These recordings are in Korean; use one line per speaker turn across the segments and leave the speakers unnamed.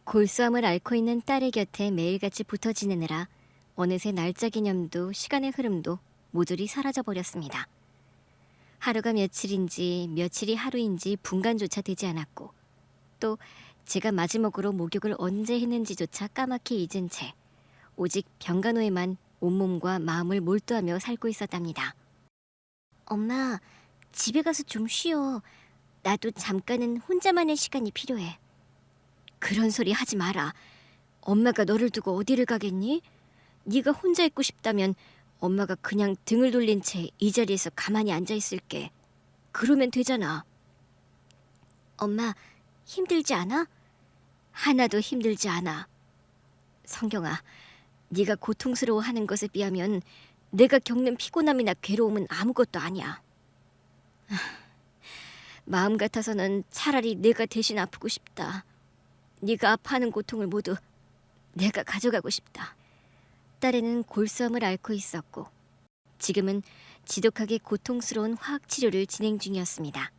골수암을 앓고 있는 딸의 곁에 매일같이 붙어 지내느라 어느새 날짜 개념도 시간의 흐름도 모조리 사라져 버렸습니다. 하루가 며칠인지 며칠이 하루인지 분간조차 되지 않았고, 또 제가 마지막으로 목욕을 언제 했는지조차 까맣게 잊은 채 오직 병간호에만 온몸과 마음을 몰두하며 살고 있었답니다. 엄마, 집에 가서 좀 쉬어. 나도 잠깐은 혼자만의 시간이 필요해. 그런 소리 하지 마라. 엄마가 너를 두고 어디를 가겠니? 네가 혼자 있고 싶다면 엄마가 그냥 등을 돌린 채 이 자리에서 가만히 앉아 있을게. 그러면 되잖아. 엄마, 힘들지 않아? 하나도 힘들지 않아. 성경아, 네가 고통스러워하는 것에 비하면 내가 겪는 피곤함이나 괴로움은 아무것도 아니야. 마음 같아서는 차라리 내가 대신 아프고 싶다. 네가 아파하는 고통을 모두 내가 가져가고 싶다. 딸에는 골수암을 앓고 있었고, 지금은 지독하게 고통스러운 화학치료를 진행 중이었습니다.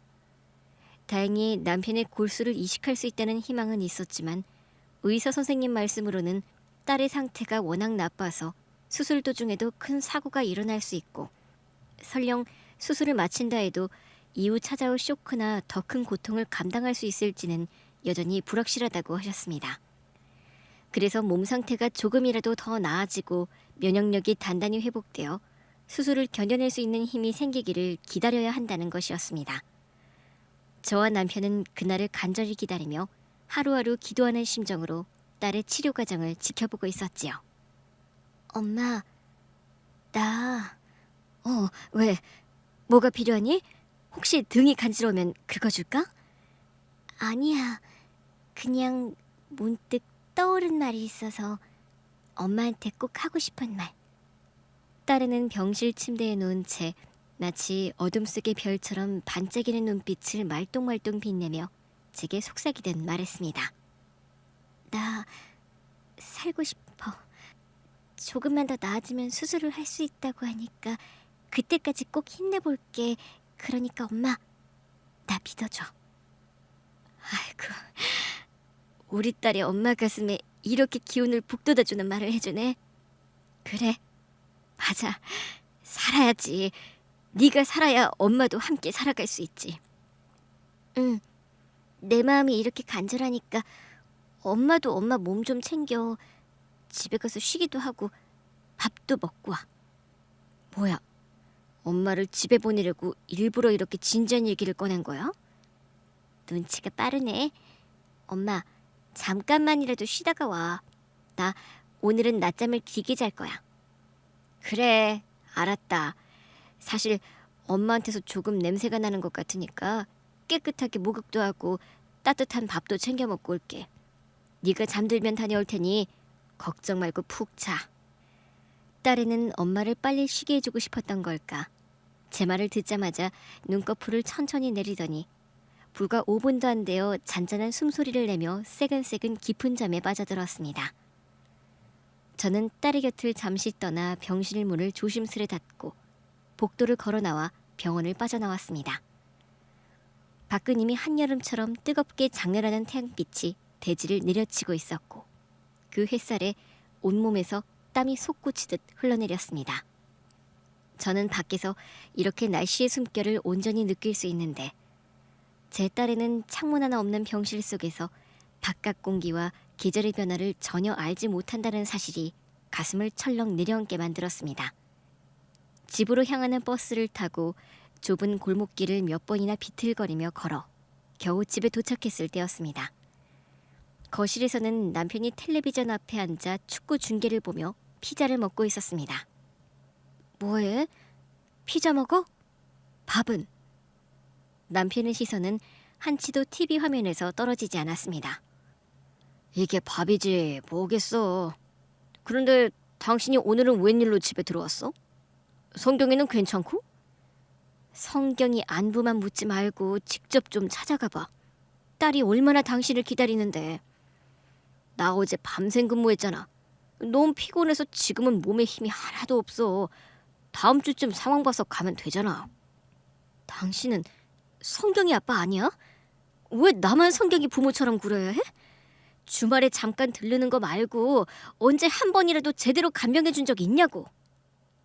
다행히 남편의 골수를 이식할 수 있다는 희망은 있었지만, 의사 선생님 말씀으로는 딸의 상태가 워낙 나빠서 수술 도중에도 큰 사고가 일어날 수 있고, 설령 수술을 마친다 해도 이후 찾아올 쇼크나 더 큰 고통을 감당할 수 있을지는 여전히 불확실하다고 하셨습니다. 그래서 몸 상태가 조금이라도 더 나아지고 면역력이 단단히 회복되어 수술을 견뎌낼 수 있는 힘이 생기기를 기다려야 한다는 것이었습니다. 저와 남편은 그날을 간절히 기다리며 하루하루 기도하는 심정으로 딸의 치료 과정을 지켜보고 있었지요. 엄마, 왜? 뭐가 필요하니? 혹시 등이 간지러우면 긁어줄까? 아니야. 그냥 문득 떠오른 말이 있어서 엄마한테 꼭 하고 싶은 말. 딸에는 병실 침대에 누운 채 마치 어둠 속의 별처럼 반짝이는 눈빛을 말똥말똥 빛내며 제게 속삭이듯 말했습니다. 나 살고 싶어. 조금만 더 나아지면 수술을 할 수 있다고 하니까 그때까지 꼭 힘내볼게. 그러니까 엄마, 나 믿어줘. 아이고, 우리 딸이 엄마 가슴에 이렇게 기운을 북돋아주는 말을 해주네. 그래, 맞아. 살아야지. 네가 살아야 엄마도 함께 살아갈 수 있지. 응, 내 마음이 이렇게 간절하니까 엄마도 엄마 몸 좀 챙겨. 집에 가서 쉬기도 하고 밥도 먹고 와. 뭐야, 엄마를 집에 보내려고 일부러 이렇게 진지한 얘기를 꺼낸 거야? 눈치가 빠르네. 엄마, 잠깐만이라도 쉬다가 와. 나 오늘은 낮잠을 길게 잘 거야. 그래, 알았다. 사실 엄마한테서 조금 냄새가 나는 것 같으니까 깨끗하게 목욕도 하고 따뜻한 밥도 챙겨 먹고 올게. 네가 잠들면 다녀올 테니 걱정 말고 푹 자. 딸에는 엄마를 빨리 쉬게 해주고 싶었던 걸까. 제 말을 듣자마자 눈꺼풀을 천천히 내리더니 불과 5분도 안 되어 잔잔한 숨소리를 내며 새근새근 깊은 잠에 빠져들었습니다. 저는 딸의 곁을 잠시 떠나 병실 문을 조심스레 닫고 복도를 걸어 나와 병원을 빠져나왔습니다. 밖은 이미 한여름처럼 뜨겁게 장렬하는 태양빛이 대지를 내려치고 있었고, 그 햇살에 온몸에서 땀이 솟구치듯 흘러내렸습니다. 저는 밖에서 이렇게 날씨의 숨결을 온전히 느낄 수 있는데, 제 딸에는 창문 하나 없는 병실 속에서 바깥 공기와 계절의 변화를 전혀 알지 못한다는 사실이 가슴을 철렁 내려앉게 만들었습니다. 집으로 향하는 버스를 타고 좁은 골목길을 몇 번이나 비틀거리며 걸어 겨우 집에 도착했을 때였습니다. 거실에서는 남편이 텔레비전 앞에 앉아 축구 중계를 보며 피자를 먹고 있었습니다. 뭐해? 피자 먹어? 밥은? 남편의 시선은 한치도 TV 화면에서 떨어지지 않았습니다. 이게 밥이지 뭐겠어. 그런데 당신이 오늘은 웬일로 집에 들어왔어? 성경이는 괜찮고? 성경이 안부만 묻지 말고 직접 좀 찾아가 봐. 딸이 얼마나 당신을 기다리는데. 나 어제 밤샘 근무했잖아. 너무 피곤해서 지금은 몸에 힘이 하나도 없어. 다음 주쯤 상황 봐서 가면 되잖아. 당신은 성경이 아빠 아니야? 왜 나만 성경이 부모처럼 굴어야 해? 주말에 잠깐 들르는 거 말고 언제 한 번이라도 제대로 간병해 준 적이 있냐고.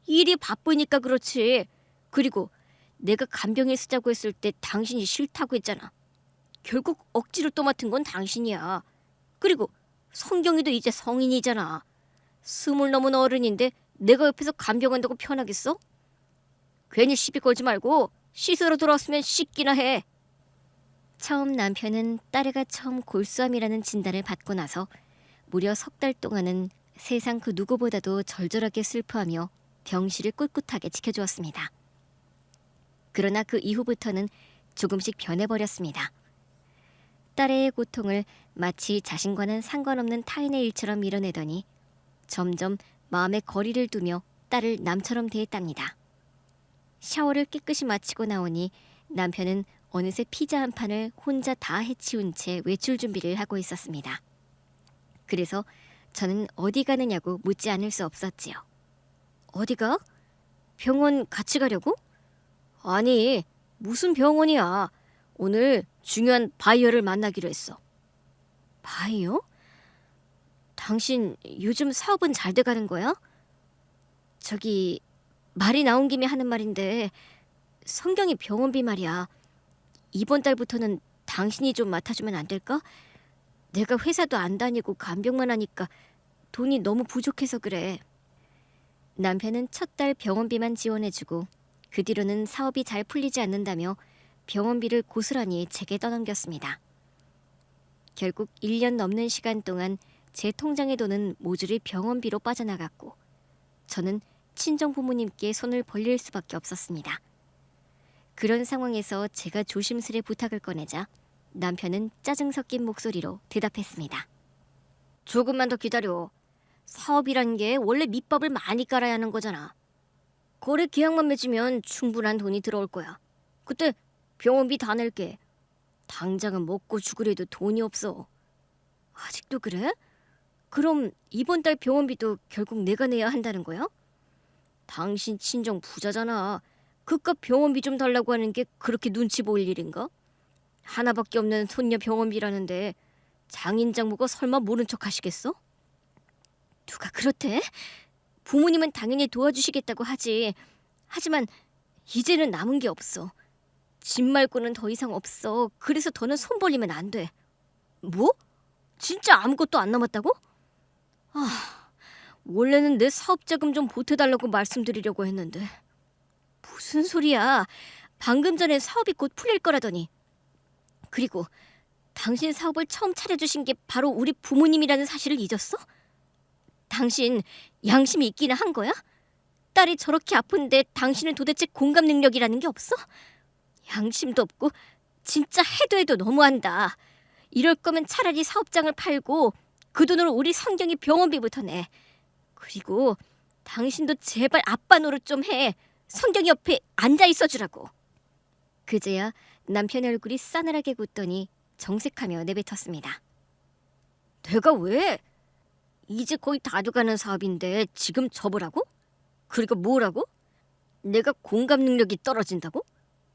일이 바쁘니까 그렇지. 그리고 내가 간병해 쓰자고 했을 때 당신이 싫다고 했잖아. 결국 억지로 떠맡은 건 당신이야. 그리고 성경이도 이제 성인이잖아. 20 넘은 어른인데 내가 옆에서 간병한다고 편하겠어? 괜히 시비 걸지 말고 씻으러 들어왔으면 씻기나 해. 처음 남편은 딸애가 처음 골수암이라는 진단을 받고 나서 무려 3달 동안은 세상 그 누구보다도 절절하게 슬퍼하며 병실을 꿋꿋하게 지켜주었습니다. 그러나 그 이후부터는 조금씩 변해버렸습니다. 딸애의 고통을 마치 자신과는 상관없는 타인의 일처럼 밀어내더니 점점 마음에 거리를 두며 딸을 남처럼 대했답니다. 샤워를 깨끗이 마치고 나오니 남편은 어느새 피자 한 판을 혼자 다 해치운 채 외출 준비를 하고 있었습니다. 그래서 저는 어디 가느냐고 묻지 않을 수 없었지요. 어디가? 병원 같이 가려고? 아니, 무슨 병원이야. 오늘 중요한 바이어를 만나기로 했어. 바이어? 당신 요즘 사업은 잘 돼가는 거야? 저기 말이 나온 김에 하는 말인데 성경이 병원비 말이야. 이번 달부터는 당신이 좀 맡아주면 안 될까? 내가 회사도 안 다니고 간병만 하니까 돈이 너무 부족해서 그래. 남편은 첫 달 병원비만 지원해주고 그 뒤로는 사업이 잘 풀리지 않는다며 병원비를 고스란히 제게 떠넘겼습니다. 결국 1년 넘는 시간 동안 제 통장의 돈은 모조리 병원비로 빠져나갔고 저는 친정 부모님께 손을 벌릴 수밖에 없었습니다. 그런 상황에서 제가 조심스레 부탁을 꺼내자 남편은 짜증 섞인 목소리로 대답했습니다. 조금만 더 기다려. 사업이란 게 원래 밑밥을 많이 깔아야 하는 거잖아. 거래 계약만 맺으면 충분한 돈이 들어올 거야. 그때 병원비 다 낼게. 당장은 먹고 죽으려도 돈이 없어. 아직도 그래? 그럼 이번 달 병원비도 결국 내가 내야 한다는 거야? 당신 친정 부자잖아. 그깟 병원비 좀 달라고 하는 게 그렇게 눈치 보일 일인가? 하나밖에 없는 손녀 병원비라는데 장인 장모가 설마 모른 척 하시겠어? 누가 그렇대? 부모님은 당연히 도와주시겠다고 하지. 하지만 이제는 남은 게 없어. 집 말고는 더 이상 없어. 그래서 더는 손 벌리면 안 돼. 뭐? 진짜 아무것도 안 남았다고? 원래는 내 사업자금 좀 보태달라고 말씀드리려고 했는데. 무슨 소리야. 방금 전에 사업이 곧 풀릴 거라더니. 그리고 당신 사업을 처음 차려주신 게 바로 우리 부모님이라는 사실을 잊었어? 당신 양심이 있기는 한 거야? 딸이 저렇게 아픈데 당신은 도대체 공감 능력이라는 게 없어? 양심도 없고 진짜 해도 해도 너무한다. 이럴 거면 차라리 사업장을 팔고 그 돈으로 우리 성경이 병원비부터 내. 그리고 당신도 제발 아빠 노릇 좀 해. 성경이 옆에 앉아 있어주라고. 그제야 남편의 얼굴이 싸늘하게 굳더니 정색하며 내뱉었습니다. 내가 왜? 이제 거의 다 돼가는 사업인데 지금 접으라고? 그리고 뭐라고? 내가 공감 능력이 떨어진다고?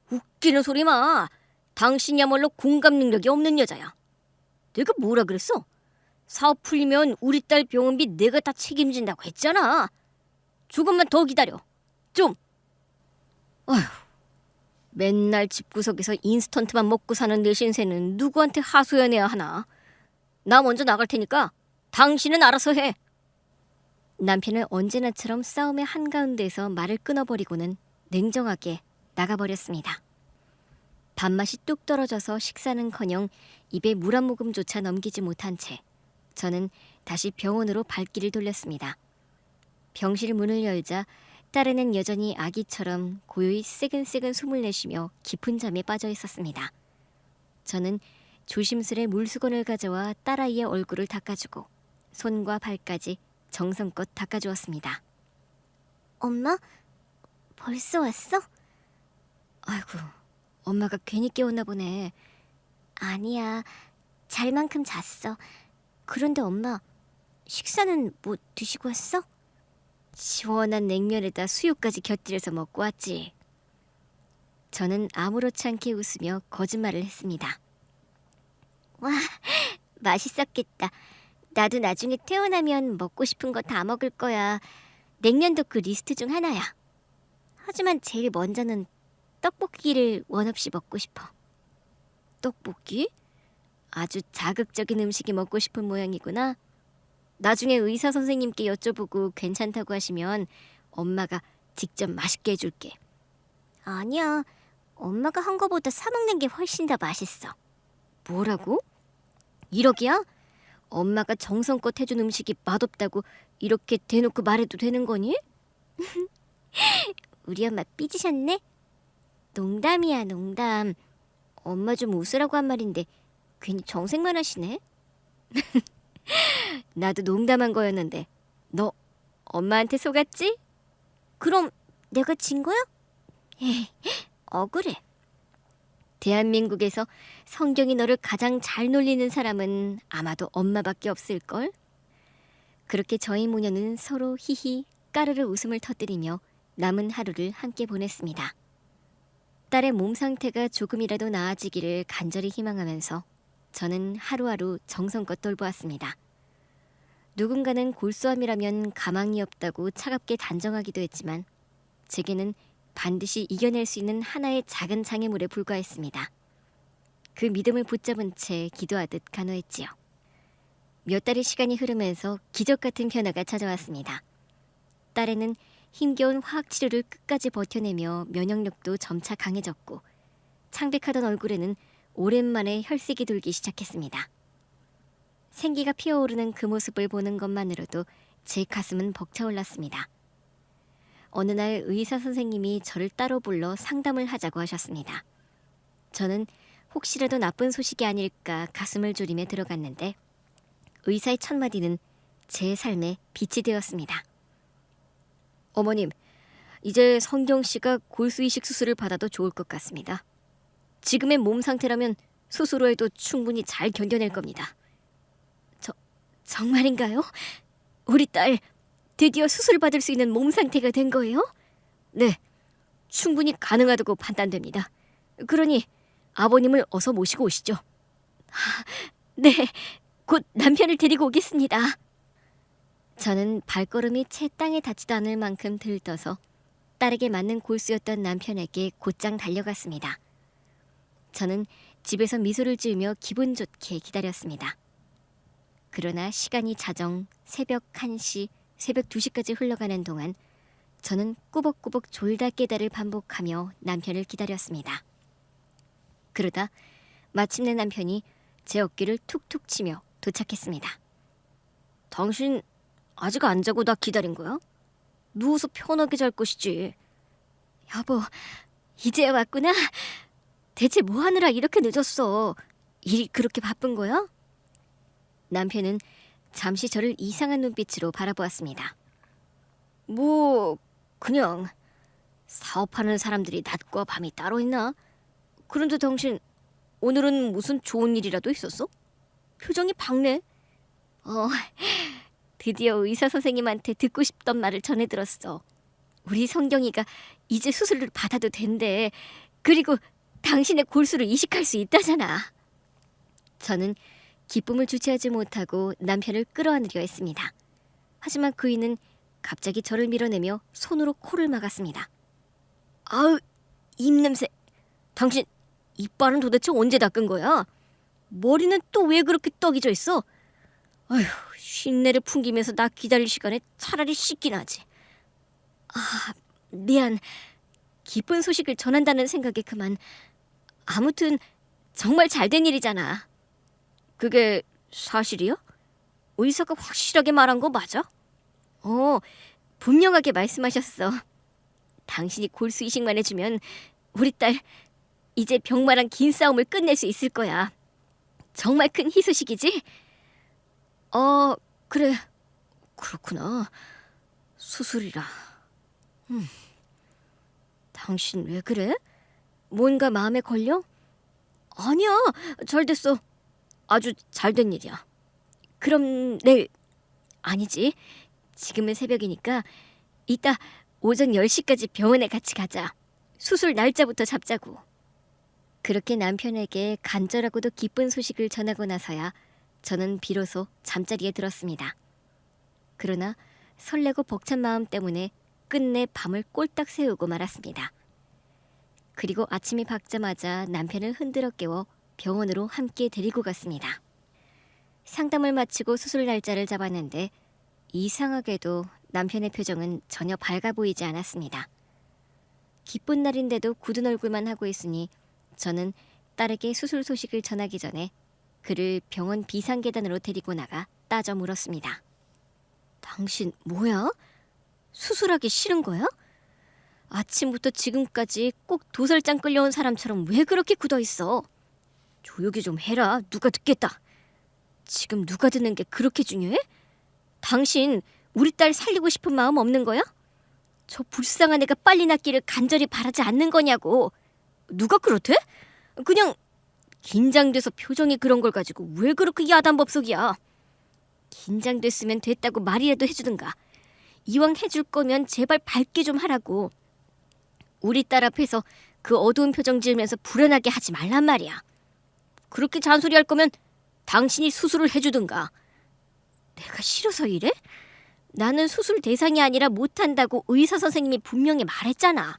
웃기는 소리 마. 당신이야말로 공감 능력이 없는 여자야. 내가 뭐라 그랬어? 사업 풀리면 우리 딸 병원비 내가 다 책임진다고 했잖아. 조금만 더 기다려. 좀. 아휴, 맨날 집구석에서 인스턴트만 먹고 사는 내 신세는 누구한테 하소연해야 하나. 나 먼저 나갈 테니까 당신은 알아서 해. 남편은 언제나처럼 싸움의 한가운데에서 말을 끊어버리고는 냉정하게 나가버렸습니다. 밥맛이 뚝 떨어져서 식사는커녕 입에 물 한 모금조차 넘기지 못한 채 저는 다시 병원으로 발길을 돌렸습니다. 병실 문을 열자 딸애는 여전히 아기처럼 고요히 새근새근 숨을 내쉬며 깊은 잠에 빠져 있었습니다. 저는 조심스레 물수건을 가져와 딸아이의 얼굴을 닦아주고 손과 발까지 정성껏 닦아주었습니다. 엄마? 벌써 왔어? 아이고, 엄마가 괜히 깨웠나 보네. 아니야, 잘 만큼 잤어. 그런데 엄마, 식사는 뭐 드시고 왔어? 시원한 냉면에다 수육까지 곁들여서 먹고 왔지. 저는 아무렇지 않게 웃으며 거짓말을 했습니다. 와, 맛있었겠다. 나도 나중에 태어나면 먹고 싶은 거 다 먹을 거야. 냉면도 그 리스트 중 하나야. 하지만 제일 먼저는 떡볶이를 원 없이 먹고 싶어. 떡볶이? 아주 자극적인 음식이 먹고 싶은 모양이구나. 나중에 의사 선생님께 여쭤보고 괜찮다고 하시면 엄마가 직접 맛있게 해줄게. 아니야. 엄마가 한 거보다 사 먹는 게 훨씬 더 맛있어. 뭐라고? 1억이야? 엄마가 정성껏 해준 음식이 맛없다고 이렇게 대놓고 말해도 되는 거니? 우리 엄마 삐지셨네? 농담이야, 농담. 엄마 좀 웃으라고 한 말인데 괜히 정색만 하시네. 나도 농담한 거였는데 너 엄마한테 속았지? 그럼 내가 진 거야? 억울해. 대한민국에서 성경이 너를 가장 잘 놀리는 사람은 아마도 엄마밖에 없을걸? 그렇게 저희 모녀는 서로 히히 까르르 웃음을 터뜨리며 남은 하루를 함께 보냈습니다. 딸의 몸 상태가 조금이라도 나아지기를 간절히 희망하면서 저는 하루하루 정성껏 돌보았습니다. 누군가는 골수암이라면 가망이 없다고 차갑게 단정하기도 했지만 제게는 반드시 이겨낼 수 있는 하나의 작은 장애물에 불과했습니다. 그 믿음을 붙잡은 채 기도하듯 간호했지요. 몇 달의 시간이 흐르면서 기적 같은 변화가 찾아왔습니다. 딸에는 힘겨운 화학치료를 끝까지 버텨내며 면역력도 점차 강해졌고 창백하던 얼굴에는 오랜만에 혈색이 돌기 시작했습니다. 생기가 피어오르는 그 모습을 보는 것만으로도 제 가슴은 벅차올랐습니다. 어느 날 의사 선생님이 저를 따로 불러 상담을 하자고 하셨습니다. 저는 혹시라도 나쁜 소식이 아닐까 가슴을 졸이며 들어갔는데 의사의 첫 마디는 제 삶에 빛이 되었습니다. 어머님, 이제 성경 씨가 골수 이식 수술을 받아도 좋을 것 같습니다. 지금의 몸 상태라면 수술로 해도 충분히 잘 견뎌낼 겁니다. 정말인가요? 우리 딸 드디어 수술 받을 수 있는 몸 상태가 된 거예요? 네, 충분히 가능하다고 판단됩니다. 그러니 아버님을 어서 모시고 오시죠. 네, 곧 남편을 데리고 오겠습니다. 저는 발걸음이 채 땅에 닿지도 않을 만큼 들떠서 딸에게 맞는 골수였던 남편에게 곧장 달려갔습니다. 저는 집에서 미소를 지으며 기분 좋게 기다렸습니다. 그러나 시간이 자정 새벽 1시, 새벽 2시까지 흘러가는 동안 저는 꾸벅꾸벅 졸다 깨다를 반복하며 남편을 기다렸습니다. 그러다 마침내 남편이 제 어깨를 툭툭 치며 도착했습니다. 당신 아직 안 자고 나 기다린 거야? 누워서 편하게 잘 것이지. 여보, 이제야 왔구나. 대체 뭐 하느라 이렇게 늦었어? 일이 그렇게 바쁜 거야? 남편은 잠시 저를 이상한 눈빛으로 바라보았습니다. 뭐 그냥 사업하는 사람들이 낮과 밤이 따로 있나? 그런데 당신 오늘은 무슨 좋은 일이라도 있었어? 표정이 밝네. 드디어 의사 선생님한테 듣고 싶던 말을 전해 들었어. 우리 성경이가 이제 수술을 받아도 된대. 그리고 당신의 골수를 이식할 수 있다잖아. 저는 기쁨을 주체하지 못하고 남편을 끌어안으려 했습니다. 하지만 그이는 갑자기 저를 밀어내며 손으로 코를 막았습니다. 아우, 입냄새. 당신 이빨은 도대체 언제 닦은 거야? 머리는 또 왜 그렇게 떡이져 있어? 아휴, 쉰내를 풍기면서 나 기다릴 시간에 차라리 씻긴 하지. 미안. 기쁜 소식을 전한다는 생각에 그만. 아무튼 정말 잘된 일이잖아. 그게 사실이야? 의사가 확실하게 말한 거 맞아? 분명하게 말씀하셨어. 당신이 골수 이식만 해주면 우리 딸 이제 병마랑 긴 싸움을 끝낼 수 있을 거야. 정말 큰 희소식이지? 그래. 그렇구나. 수술이라. 당신 왜 그래? 뭔가 마음에 걸려? 아니야, 잘 됐어. 아주 잘된 일이야. 그럼 내일... 아니지, 지금은 새벽이니까 이따 오전 10시까지 병원에 같이 가자. 수술 날짜부터 잡자고. 그렇게 남편에게 간절하고도 기쁜 소식을 전하고 나서야 저는 비로소 잠자리에 들었습니다. 그러나 설레고 벅찬 마음 때문에 끝내 밤을 꼴딱 새우고 말았습니다. 그리고 아침이 밝자마자 남편을 흔들어 깨워 병원으로 함께 데리고 갔습니다. 상담을 마치고 수술 날짜를 잡았는데 이상하게도 남편의 표정은 전혀 밝아 보이지 않았습니다. 기쁜 날인데도 굳은 얼굴만 하고 있으니 저는 딸에게 수술 소식을 전하기 전에 그를 병원 비상계단으로 데리고 나가 따져 물었습니다. 당신 뭐야? 수술하기 싫은 거야? 아침부터 지금까지 꼭 도살장 끌려온 사람처럼 왜 그렇게 굳어있어? 조용히 좀 해라. 누가 듣겠다. 지금 누가 듣는 게 그렇게 중요해? 당신 우리 딸 살리고 싶은 마음 없는 거야? 저 불쌍한 애가 빨리 낫기를 간절히 바라지 않는 거냐고. 누가 그렇대? 그냥 긴장돼서 표정이 그런 걸 가지고 왜 그렇게 야단법석이야. 긴장됐으면 됐다고 말이라도 해주든가. 이왕 해줄 거면 제발 밝게 좀 하라고. 우리 딸 앞에서 그 어두운 표정 지으면서 불안하게 하지 말란 말이야. 그렇게 잔소리할 거면 당신이 수술을 해주든가. 내가 싫어서 이래? 나는 수술 대상이 아니라 못한다고 의사 선생님이 분명히 말했잖아.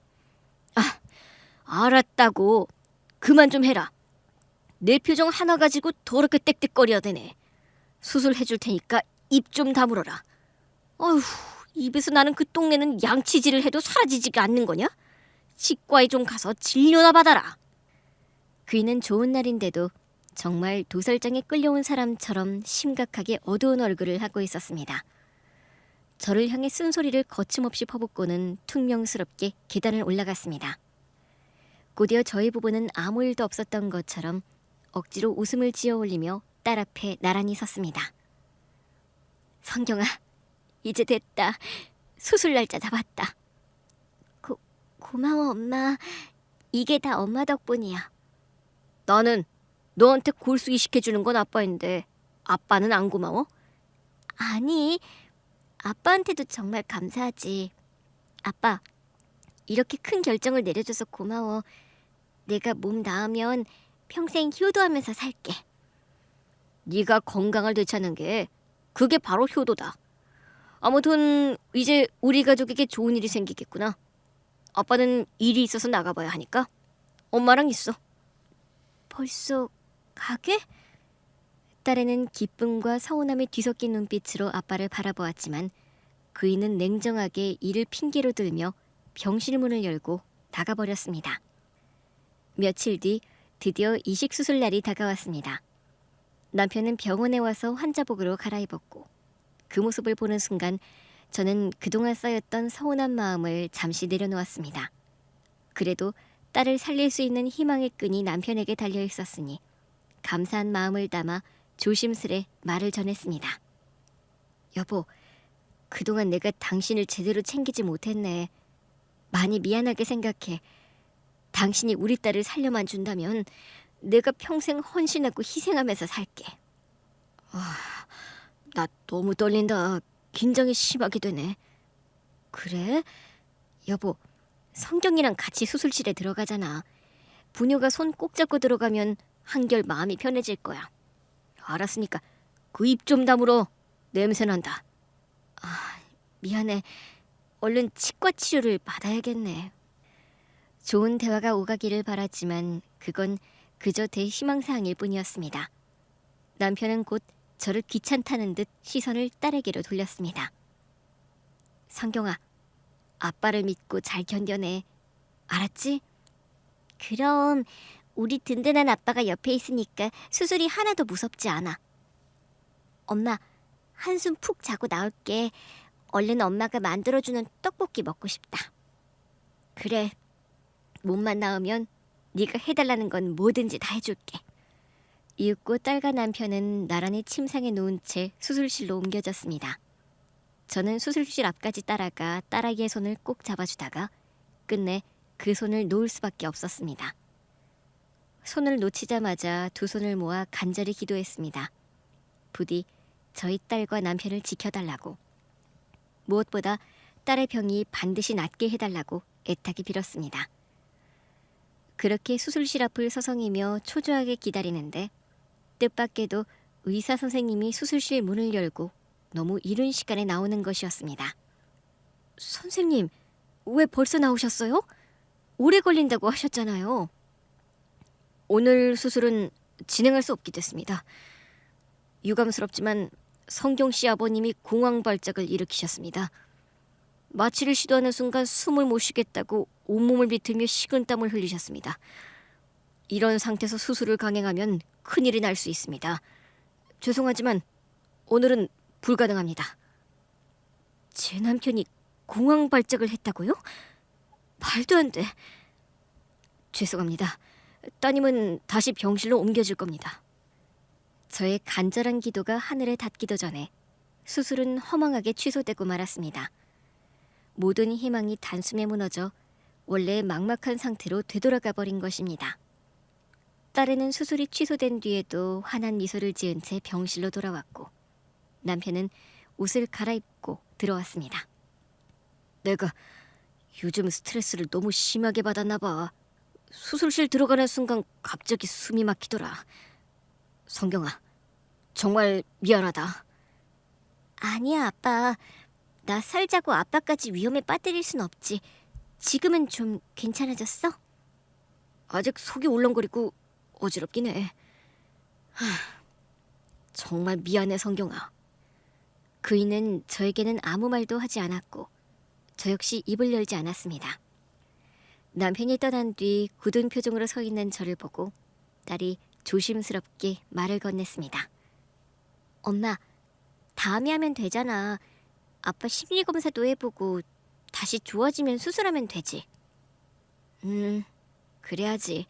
아, 알았다고. 그만 좀 해라. 내 표정 하나 가지고 더럽게 떽떽거려대네. 수술해줄 테니까 입 좀 다물어라. 어휴, 입에서 나는 그 똥내는 양치질을 해도 사라지지가 않는 거냐? 치과에 좀 가서 진료나 받아라. 그이는 좋은 날인데도 정말 도살장에 끌려온 사람처럼 심각하게 어두운 얼굴을 하고 있었습니다. 저를 향해 쓴소리를 거침없이 퍼붓고는 퉁명스럽게 계단을 올라갔습니다. 곧이어 저희 부부는 아무 일도 없었던 것처럼 억지로 웃음을 지어 올리며 딸 앞에 나란히 섰습니다. 성경아, 이제 됐다. 수술 날짜 잡았다. 고마워 엄마. 이게 다 엄마 덕분이야. 나는 너한테 골수이 시켜주는 건 아빠인데 아빠는 안 고마워? 아니, 아빠한테도 정말 감사하지. 아빠, 이렇게 큰 결정을 내려줘서 고마워. 내가 몸 나으면 평생 효도하면서 살게. 네가 건강을 되찾는 게 그게 바로 효도다. 아무튼 이제 우리 가족에게 좋은 일이 생기겠구나. 아빠는 일이 있어서 나가봐야 하니까 엄마랑 있어. 벌써 가게? 딸에는 기쁨과 서운함이 뒤섞인 눈빛으로 아빠를 바라보았지만 그이는 냉정하게 이를 핑계로 들며 병실 문을 열고 나가버렸습니다. 며칠 뒤 드디어 이식 수술 날이 다가왔습니다. 남편은 병원에 와서 환자복으로 갈아입었고 그 모습을 보는 순간 저는 그동안 쌓였던 서운한 마음을 잠시 내려놓았습니다. 그래도 딸을 살릴 수 있는 희망의 끈이 남편에게 달려 있었으니 감사한 마음을 담아 조심스레 말을 전했습니다. 여보, 그동안 내가 당신을 제대로 챙기지 못했네. 많이 미안하게 생각해. 당신이 우리 딸을 살려만 준다면 내가 평생 헌신하고 희생하면서 살게. 나 너무 떨린다. 긴장이 심하게 되네. 그래? 여보, 성경이랑 같이 수술실에 들어가잖아. 부녀가 손 꼭 잡고 들어가면 한결 마음이 편해질 거야. 알았으니까 그 입 좀 다물어. 냄새난다. 미안해. 얼른 치과 치료를 받아야겠네. 좋은 대화가 오가기를 바랐지만 그건 그저 대희망사항일 뿐이었습니다. 남편은 곧 저를 귀찮다는 듯 시선을 딸에게로 돌렸습니다. 성경아, 아빠를 믿고 잘 견뎌내. 알았지? 그럼 우리 든든한 아빠가 옆에 있으니까 수술이 하나도 무섭지 않아. 엄마, 한숨 푹 자고 나올게. 얼른 엄마가 만들어주는 떡볶이 먹고 싶다. 그래, 몸만 나으면 네가 해달라는 건 뭐든지 다 해줄게. 이윽고 딸과 남편은 나란히 침상에 누운 채 수술실로 옮겨졌습니다. 저는 수술실 앞까지 따라가 딸아이의 손을 꼭 잡아주다가 끝내 그 손을 놓을 수밖에 없었습니다. 손을 놓치자마자 두 손을 모아 간절히 기도했습니다. 부디 저희 딸과 남편을 지켜달라고. 무엇보다 딸의 병이 반드시 낫게 해달라고 애타게 빌었습니다. 그렇게 수술실 앞을 서성이며 초조하게 기다리는데 뜻밖에도 의사 선생님이 수술실 문을 열고 너무 이른 시간에 나오는 것이었습니다. 선생님, 왜 벌써 나오셨어요? 오래 걸린다고 하셨잖아요. 오늘 수술은 진행할 수 없게 됐습니다. 유감스럽지만 성경 씨 아버님이 공황 발작을 일으키셨습니다. 마취를 시도하는 순간 숨을 못 쉬겠다고 온몸을 비틀며 식은땀을 흘리셨습니다. 이런 상태에서 수술을 강행하면 큰일이 날 수 있습니다. 죄송하지만 오늘은 불가능합니다. 제 남편이 공황 발작을 했다고요? 말도 안 돼. 죄송합니다. 따님은 다시 병실로 옮겨질 겁니다. 저의 간절한 기도가 하늘에 닿기도 전에 수술은 허망하게 취소되고 말았습니다. 모든 희망이 단숨에 무너져 원래의 막막한 상태로 되돌아가 버린 것입니다. 딸애는 수술이 취소된 뒤에도 환한 미소를 지은 채 병실로 돌아왔고 남편은 옷을 갈아입고 들어왔습니다. 내가 요즘 스트레스를 너무 심하게 받았나 봐. 수술실 들어가는 순간 갑자기 숨이 막히더라. 성경아, 정말 미안하다. 아니야, 아빠. 나 살자고 아빠까지 위험에 빠뜨릴 순 없지. 지금은 좀 괜찮아졌어? 아직 속이 울렁거리고 어지럽긴 해. 정말 미안해, 성경아. 그이는 저에게는 아무 말도 하지 않았고 저 역시 입을 열지 않았습니다. 남편이 떠난 뒤 굳은 표정으로 서 있는 저를 보고 딸이 조심스럽게 말을 건넸습니다. 엄마, 다음에 하면 되잖아. 아빠 심리검사도 해보고 다시 좋아지면 수술하면 되지. 그래야지.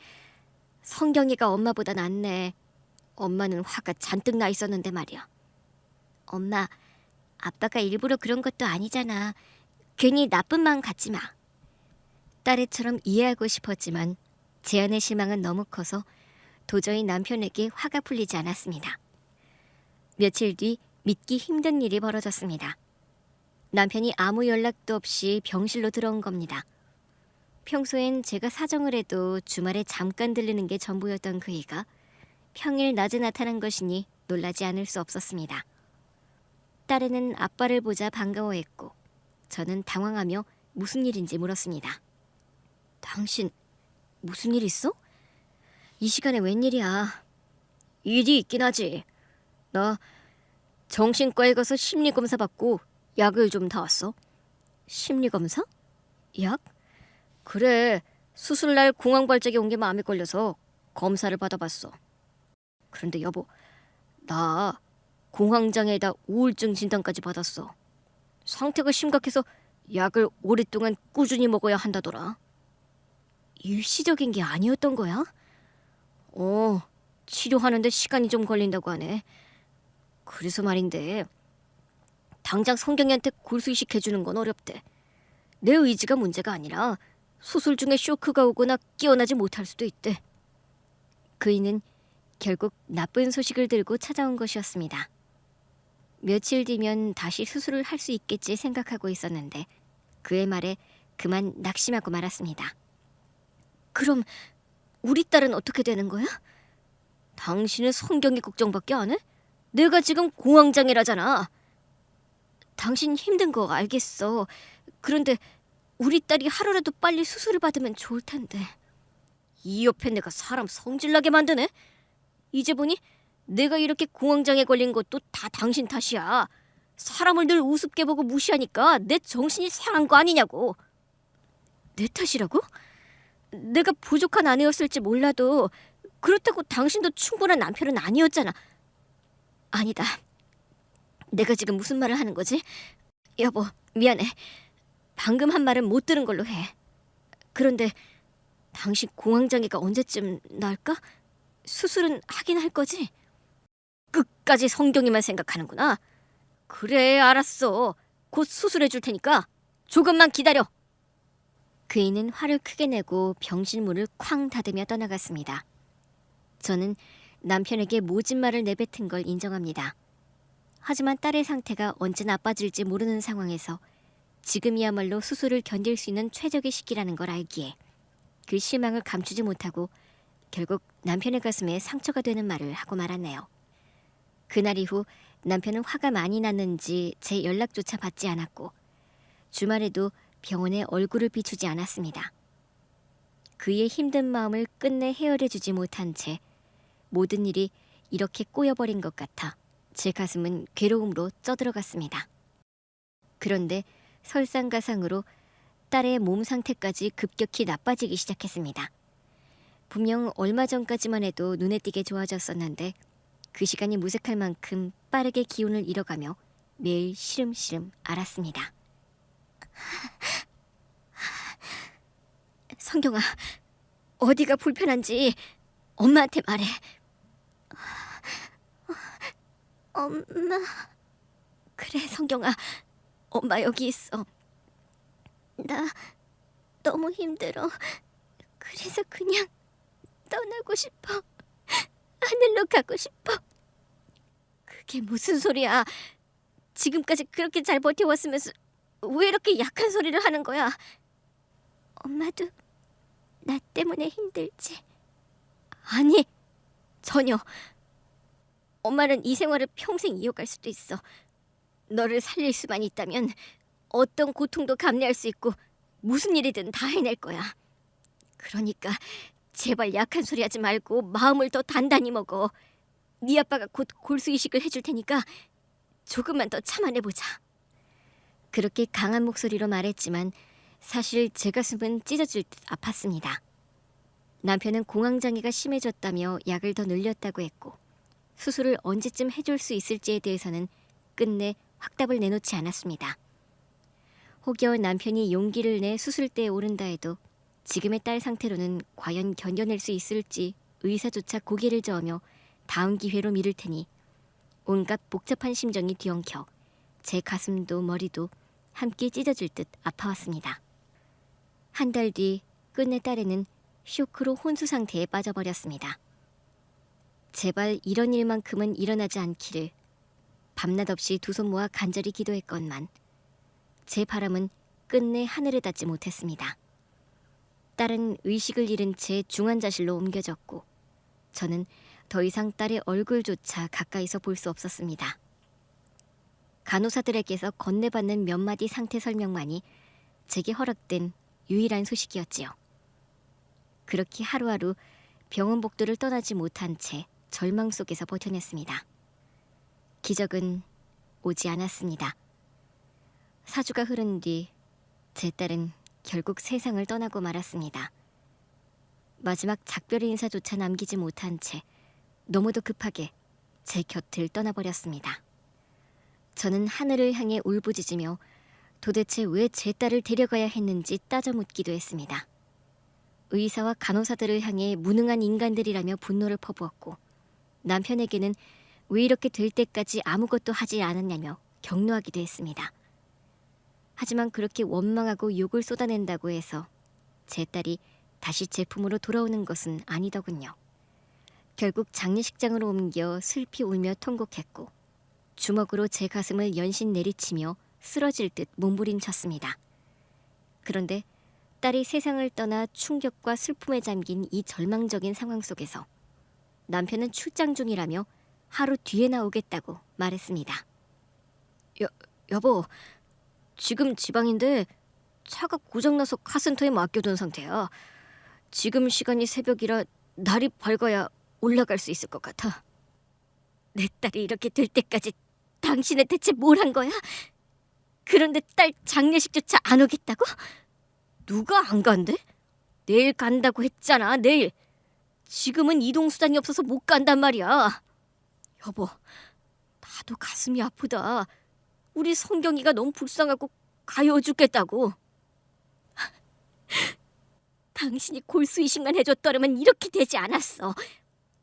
성경이가 엄마보다 낫네. 엄마는 화가 잔뜩 나 있었는데 말이야. 엄마, 아빠가 일부러 그런 것도 아니잖아. 괜히 나쁜 마음 갖지 마. 딸애처럼 이해하고 싶었지만 제안의 실망은 너무 커서 도저히 남편에게 화가 풀리지 않았습니다. 며칠 뒤 믿기 힘든 일이 벌어졌습니다. 남편이 아무 연락도 없이 병실로 들어온 겁니다. 평소엔 제가 사정을 해도 주말에 잠깐 들르는 게 전부였던 그이가 평일 낮에 나타난 것이니 놀라지 않을 수 없었습니다. 딸애는 아빠를 보자 반가워했고 저는 당황하며 무슨 일인지 물었습니다. 당신 무슨 일 있어? 이 시간에 웬일이야? 일이 있긴 하지. 나 정신과에 가서 심리검사 받고 약을 좀 다 왔어. 심리검사? 약? 그래, 수술날 공황발작이 온 게 마음에 걸려서 검사를 받아봤어. 그런데 여보, 나 공황장애에다 우울증 진단까지 받았어. 상태가 심각해서 약을 오랫동안 꾸준히 먹어야 한다더라. 일시적인 게 아니었던 거야? 치료하는데 시간이 좀 걸린다고 하네. 그래서 말인데 당장 성경이한테 골수이식 해주는 건 어렵대. 내 의지가 문제가 아니라 수술 중에 쇼크가 오거나 깨어나지 못할 수도 있대. 그이는 결국 나쁜 소식을 들고 찾아온 것이었습니다. 며칠 뒤면 다시 수술을 할 수 있겠지 생각하고 있었는데 그의 말에 그만 낙심하고 말았습니다. 그럼 우리 딸은 어떻게 되는 거야? 당신은 성경이 걱정밖에 안 해? 내가 지금 공황장애라잖아. 당신 힘든 거 알겠어. 그런데 우리 딸이 하루라도 빨리 수술을 받으면 좋을 텐데. 이 옆에 내가 사람 성질나게 만드네? 이제 보니 내가 이렇게 공황장애 걸린 것도 다 당신 탓이야. 사람을 늘 우습게 보고 무시하니까 내 정신이 상한 거 아니냐고. 내 탓이라고? 내가 부족한 아내였을지 몰라도 그렇다고 당신도 충분한 남편은 아니었잖아. 아니다. 내가 지금 무슨 말을 하는 거지? 여보, 미안해. 방금 한 말은 못 들은 걸로 해. 그런데 당신 공황장애가 언제쯤 나을까? 수술은 하긴 할 거지? 끝까지 성경이만 생각하는구나. 그래, 알았어. 곧 수술해 줄 테니까 조금만 기다려. 그이는 화를 크게 내고 병실 문을 쾅 닫으며 떠나갔습니다. 저는 남편에게 모진 말을 내뱉은 걸 인정합니다. 하지만 딸의 상태가 언제 나빠질지 모르는 상황에서 지금이야말로 수술을 견딜 수 있는 최적의 시기라는 걸 알기에 그 실망을 감추지 못하고 결국 남편의 가슴에 상처가 되는 말을 하고 말았네요. 그날 이후 남편은 화가 많이 났는지 제 연락조차 받지 않았고 주말에도 병원에 얼굴을 비추지 않았습니다. 그의 힘든 마음을 끝내 헤아려주지 못한 채 모든 일이 이렇게 꼬여버린 것 같아 제 가슴은 괴로움으로 쪄들어갔습니다. 그런데 설상가상으로 딸의 몸 상태까지 급격히 나빠지기 시작했습니다. 분명 얼마 전까지만 해도 눈에 띄게 좋아졌었는데 그 시간이 무색할 만큼 빠르게 기운을 잃어가며 매일 시름시름 앓았습니다. 성경아, 어디가 불편한지 엄마한테 말해. 엄마. 그래, 성경아. 엄마 여기 있어. 나 너무 힘들어. 그래서 그냥 떠나고 싶어. 하늘로 가고 싶어. 그게 무슨 소리야. 지금까지 그렇게 잘 버텨왔으면서 왜 이렇게 약한 소리를 하는 거야. 엄마도 나 때문에 힘들지? 아니, 전혀. 엄마는 이 생활을 평생 이어갈 수도 있어. 너를 살릴 수만 있다면 어떤 고통도 감내할 수 있고 무슨 일이든 다 해낼 거야. 그러니까 제발 약한 소리 하지 말고 마음을 더 단단히 먹어. 네 아빠가 곧 골수 이식을 해줄 테니까 조금만 더 참아내보자. 그렇게 강한 목소리로 말했지만 사실 제 가슴은 찢어질 듯 아팠습니다. 남편은 공황장애가 심해졌다며 약을 더 늘렸다고 했고 수술을 언제쯤 해줄 수 있을지에 대해서는 끝내 확답을 내놓지 않았습니다. 혹여 남편이 용기를 내 수술대에 오른다 해도 지금의 딸 상태로는 과연 견뎌낼 수 있을지 의사조차 고개를 저으며 다음 기회로 미룰 테니 온갖 복잡한 심정이 뒤엉켜 제 가슴도 머리도 함께 찢어질 듯 아파왔습니다. 한 달 뒤 끝내 딸애는 쇼크로 혼수 상태에 빠져버렸습니다. 제발 이런 일만큼은 일어나지 않기를 밤낮 없이 두 손 모아 간절히 기도했건만 제 바람은 끝내 하늘에 닿지 못했습니다. 딸은 의식을 잃은 채 중환자실로 옮겨졌고 저는 더 이상 딸의 얼굴조차 가까이서 볼 수 없었습니다. 간호사들에게서 건네받는 몇 마디 상태 설명만이 제게 허락된 유일한 소식이었지요. 그렇게 하루하루 병원 복도를 떠나지 못한 채 절망 속에서 버텨냈습니다. 기적은 오지 않았습니다. 4주가 흐른 뒤 제 딸은 결국 세상을 떠나고 말았습니다. 마지막 작별 인사조차 남기지 못한 채 너무도 급하게 제 곁을 떠나버렸습니다. 저는 하늘을 향해 울부짖으며 도대체 왜 제 딸을 데려가야 했는지 따져 묻기도 했습니다. 의사와 간호사들을 향해 무능한 인간들이라며 분노를 퍼부었고 남편에게는 왜 이렇게 될 때까지 아무것도 하지 않았냐며 격노하기도 했습니다. 하지만 그렇게 원망하고 욕을 쏟아낸다고 해서 제 딸이 다시 제 품으로 돌아오는 것은 아니더군요. 결국 장례식장으로 옮겨 슬피 울며 통곡했고 주먹으로 제 가슴을 연신 내리치며 쓰러질 듯 몸부림쳤습니다. 그런데 딸이 세상을 떠나 충격과 슬픔에 잠긴 이 절망적인 상황 속에서 남편은 출장 중이라며 하루 뒤에 나오겠다고 말했습니다. 여보, 지금 지방인데 차가 고장나서 카센터에 맡겨둔 상태야. 지금 시간이 새벽이라 날이 밝아야 올라갈 수 있을 것 같아. 내 딸이 이렇게 될 때까지 당신은 대체 뭘 한 거야? 그런데 딸 장례식조차 안 오겠다고? 누가 안 간대? 내일 간다고 했잖아, 내일. 지금은 이동수단이 없어서 못 간단 말이야. 여보, 나도 가슴이 아프다. 우리 성경이가 너무 불쌍하고 가여워 죽겠다고. 당신이 골수 이식만 해줬더라면 이렇게 되지 않았어.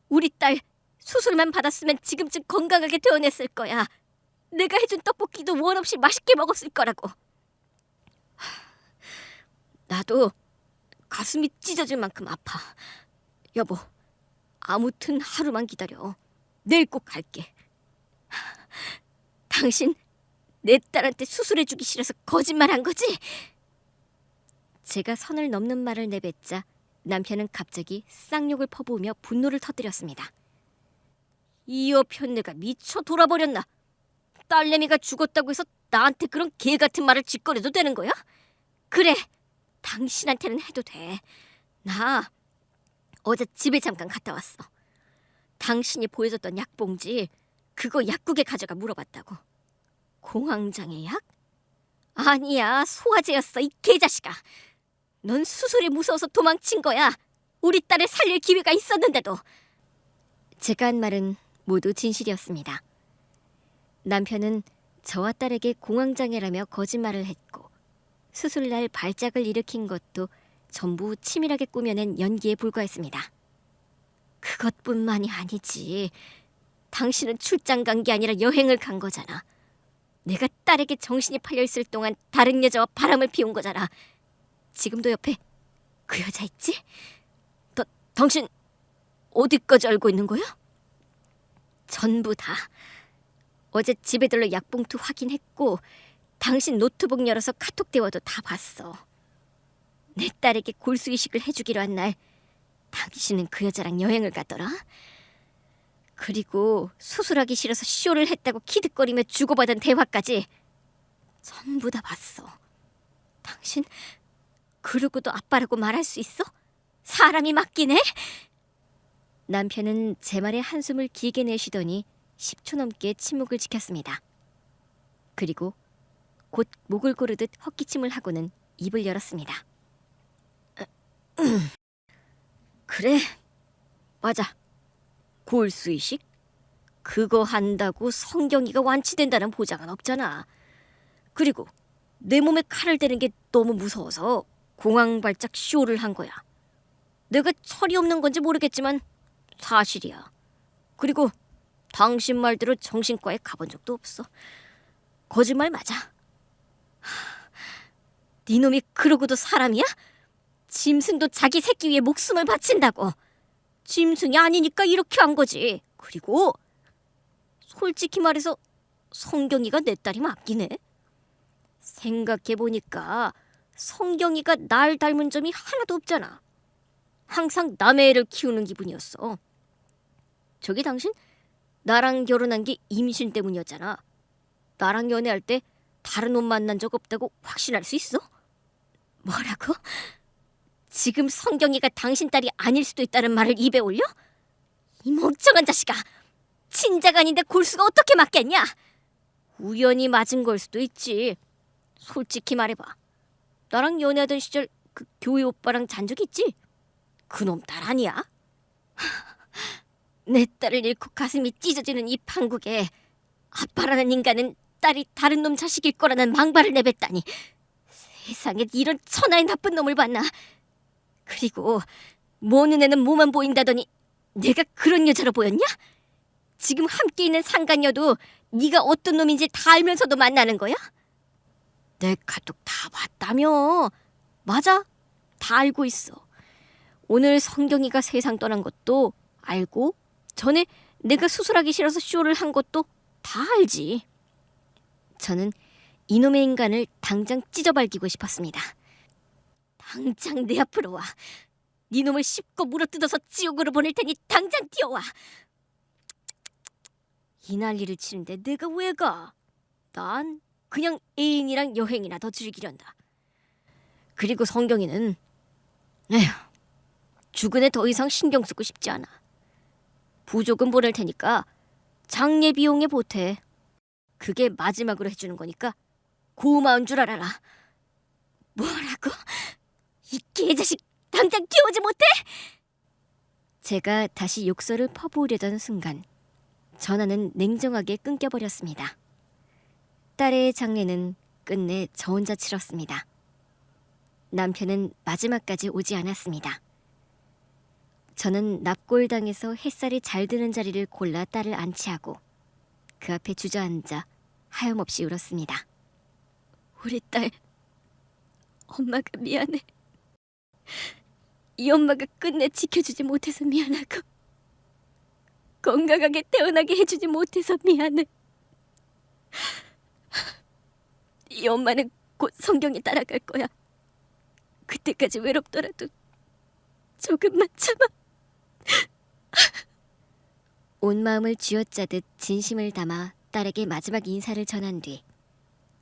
우리 딸 수술만 받았으면 지금쯤 건강하게 태어났을 거야. 내가 해준 떡볶이도 원 없이 맛있게 먹었을 거라고. 나도 가슴이 찢어질 만큼 아파. 여보, 아무튼 하루만 기다려. 내일 꼭 갈게. 당신 내 딸한테 수술해주기 싫어서 거짓말한 거지? 제가 선을 넘는 말을 내뱉자 남편은 갑자기 쌍욕을 퍼부으며 분노를 터뜨렸습니다. 이 여편 내가 미쳐 돌아버렸나? 딸내미가 죽었다고 해서 나한테 그런 개 같은 말을 짓거려도 되는 거야? 그래, 당신한테는 해도 돼. 나 어제 집에 잠깐 갔다 왔어. 당신이 보여줬던 약봉지 그거 약국에 가져가 물어봤다고. 공황장애 약? 아니야, 소화제였어, 이 개자식아. 넌 수술이 무서워서 도망친 거야. 우리 딸을 살릴 기회가 있었는데도. 제가 한 말은 모두 진실이었습니다. 남편은 저와 딸에게 공황장애라며 거짓말을 했고 수술날 발작을 일으킨 것도 전부 치밀하게 꾸며낸 연기에 불과했습니다. 그것뿐만이 아니지. 당신은 출장 간 게 아니라 여행을 간 거잖아. 내가 딸에게 정신이 팔려있을 동안 다른 여자와 바람을 피운 거잖아. 지금도 옆에 그 여자 있지? 당신 어디까지 알고 있는 거야? 전부 다. 어제 집에 들러 약봉투 확인했고 당신 노트북 열어서 카톡 대화도 다 봤어. 내 딸에게 골수이식을 해주기로 한 날 당신은 그 여자랑 여행을 갔더라. 그리고 수술하기 싫어서 쇼를 했다고 키득거리며 주고받은 대화까지 전부 다 봤어. 당신 그러고도 아빠라고 말할 수 있어? 사람이 맞긴 해? 남편은 제 말에 한숨을 길게 내쉬더니 10초 넘게 침묵을 지켰습니다. 그리고 곧 목을 고르듯 헛기침을 하고는 입을 열었습니다. 그래, 맞아. 골수이식? 그거 한다고 성경이가 완치된다는 보장은 없잖아. 그리고 내 몸에 칼을 대는 게 너무 무서워서 공황발작 쇼를 한 거야. 내가 철이 없는 건지 모르겠지만 사실이야. 그리고 당신 말대로 정신과에 가본 적도 없어. 거짓말 맞아. 네 놈이 그러고도 사람이야? 짐승도 자기 새끼 위해 목숨을 바친다고. 짐승이 아니니까 이렇게 한 거지. 그리고 솔직히 말해서 성경이가 내 딸이 맞긴 해. 생각해보니까 성경이가 날 닮은 점이 하나도 없잖아. 항상 남의 애를 키우는 기분이었어. 저기 당신 나랑 결혼한 게 임신 때문이었잖아. 나랑 연애할 때 다른 놈 만난 적 없다고 확신할 수 있어? 뭐라고? 지금 성경이가 당신 딸이 아닐 수도 있다는 말을 입에 올려? 이 멍청한 자식아. 친자가 아닌데 골수가 어떻게 맞겠냐? 우연히 맞은 걸 수도 있지. 솔직히 말해봐. 나랑 연애하던 시절 그 교회 오빠랑 잔 적 있지? 그놈 딸 아니야? 내 딸을 잃고 가슴이 찢어지는 이 판국에 아빠라는 인간은 딸이 다른 놈 자식일 거라는 망발을 내뱉다니. 세상에 이런 천하의 나쁜 놈을 봤나. 그리고 모 눈에는 뭐만 보인다더니 내가 그런 여자로 보였냐? 지금 함께 있는 상간녀도 네가 어떤 놈인지 다 알면서도 만나는 거야? 내 카톡 다 봤다며. 맞아, 다 알고 있어. 오늘 성경이가 세상 떠난 것도 알고 전에 내가 수술하기 싫어서 쇼를 한 것도 다 알지. 저는 이놈의 인간을 당장 찢어발기고 싶었습니다. 당장 내 앞으로 와. 네 놈을 씹고 물어뜯어서 지옥으로 보낼 테니 당장 뛰어와. 이 난리를 치는데 내가 왜 가? 난 그냥 애인이랑 여행이나 더 즐기련다. 그리고 성경이는 에휴, 죽은 애 더 이상 신경 쓰고 싶지 않아. 부조금 보낼 테니까 장례 비용에 보태. 그게 마지막으로 해주는 거니까 고마운 줄 알아라. 뭐라고? 이 개자식 당장 뛰어오지 못해? 제가 다시 욕설을 퍼부으려던 순간 전화는 냉정하게 끊겨버렸습니다. 딸의 장례는 끝내 저 혼자 치렀습니다. 남편은 마지막까지 오지 않았습니다. 저는 납골당에서 햇살이 잘 드는 자리를 골라 딸을 안치하고 그 앞에 주저앉아 하염없이 울었습니다. 우리 딸, 엄마가 미안해. 이 엄마가 끝내 지켜주지 못해서 미안하고 건강하게 태어나게 해주지 못해서 미안해. 이 엄마는 곧 성경이 따라갈 거야. 그때까지 외롭더라도 조금만 참아. 온 마음을 쥐어짜듯 진심을 담아 딸에게 마지막 인사를 전한 뒤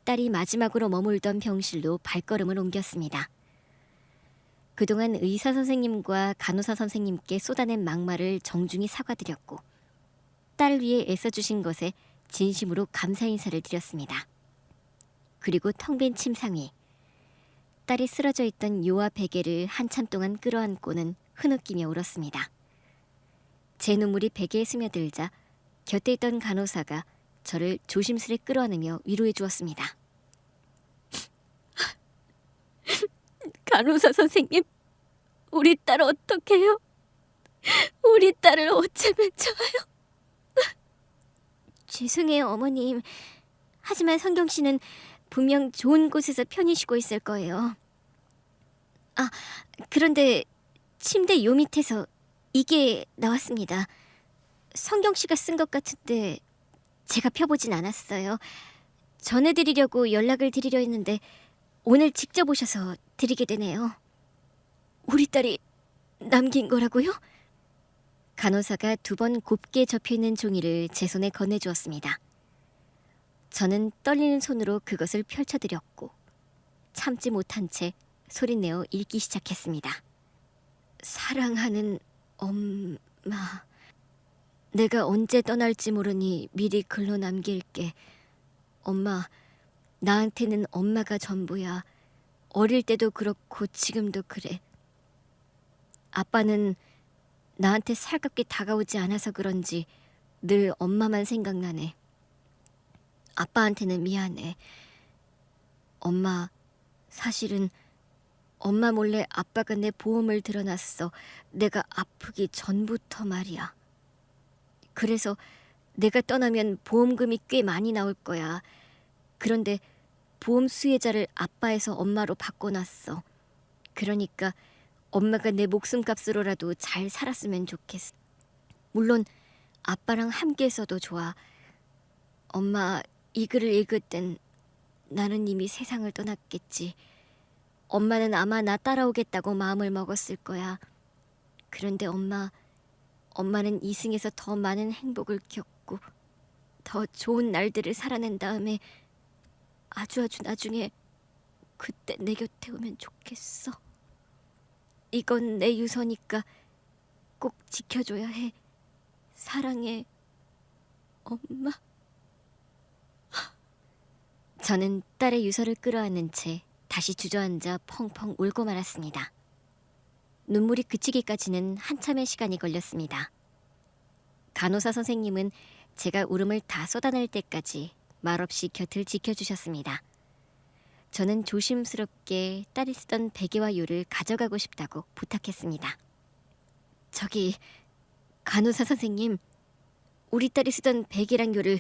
딸이 마지막으로 머물던 병실로 발걸음을 옮겼습니다. 그동안 의사 선생님과 간호사 선생님께 쏟아낸 막말을 정중히 사과드렸고 딸 위해 애써주신 것에 진심으로 감사 인사를 드렸습니다. 그리고 텅 빈 침상 위 딸이 쓰러져 있던 요아 베개를 한참 동안 끌어안고는 흐느끼며 울었습니다. 제 눈물이 베개에 스며들자 곁에 있던 간호사가 저를 조심스레 끌어안으며 위로해 주었습니다. 간호사 선생님, 우리 딸 어떡해요? 우리 딸을 어쩌면 좋아요? 죄송해요, 어머님. 하지만 성경 씨는 분명 좋은 곳에서 편히 쉬고 있을 거예요. 아, 그런데 침대 요 밑에서 이게 나왔습니다. 성경 씨가 쓴 것 같은데 제가 펴보진 않았어요. 전해드리려고 연락을 드리려 했는데 오늘 직접 오셔서 드리게 되네요. 우리 딸이 남긴 거라고요? 간호사가 2번 곱게 접혀있는 종이를 제 손에 건네주었습니다. 저는 떨리는 손으로 그것을 펼쳐드렸고 참지 못한 채 소리내어 읽기 시작했습니다. 사랑하는 엄마, 내가 언제 떠날지 모르니 미리 글로 남길게. 엄마, 나한테는 엄마가 전부야. 어릴 때도 그렇고 지금도 그래. 아빠는 나한테 살갑게 다가오지 않아서 그런지 늘 엄마만 생각나네. 아빠한테는 미안해. 엄마, 사실은 엄마 몰래 아빠가 내 보험을 들어놨어. 내가 아프기 전부터 말이야. 그래서 내가 떠나면 보험금이 꽤 많이 나올 거야. 그런데 보험 수혜자를 아빠에서 엄마로 바꿔놨어. 그러니까 엄마가 내 목숨값으로라도 잘 살았으면 좋겠어. 물론 아빠랑 함께 있어도 좋아. 엄마, 이 글을 읽을 땐 나는 이미 세상을 떠났겠지. 엄마는 아마 나 따라오겠다고 마음을 먹었을 거야. 그런데 엄마는 이승에서 더 많은 행복을 겪고 더 좋은 날들을 살아낸 다음에 아주 나중에 그때 내 곁에 오면 좋겠어. 이건 내 유서니까 꼭 지켜줘야 해. 사랑해, 엄마. 저는 딸의 유서를 끌어안은 채 다시 주저앉아 펑펑 울고 말았습니다. 눈물이 그치기까지는 한참의 시간이 걸렸습니다. 간호사 선생님은 제가 울음을 다 쏟아낼 때까지 말없이 곁을 지켜주셨습니다. 저는 조심스럽게 딸이 쓰던 베개와 요를 가져가고 싶다고 부탁했습니다. 저기, 간호사 선생님, 우리 딸이 쓰던 베개랑 요를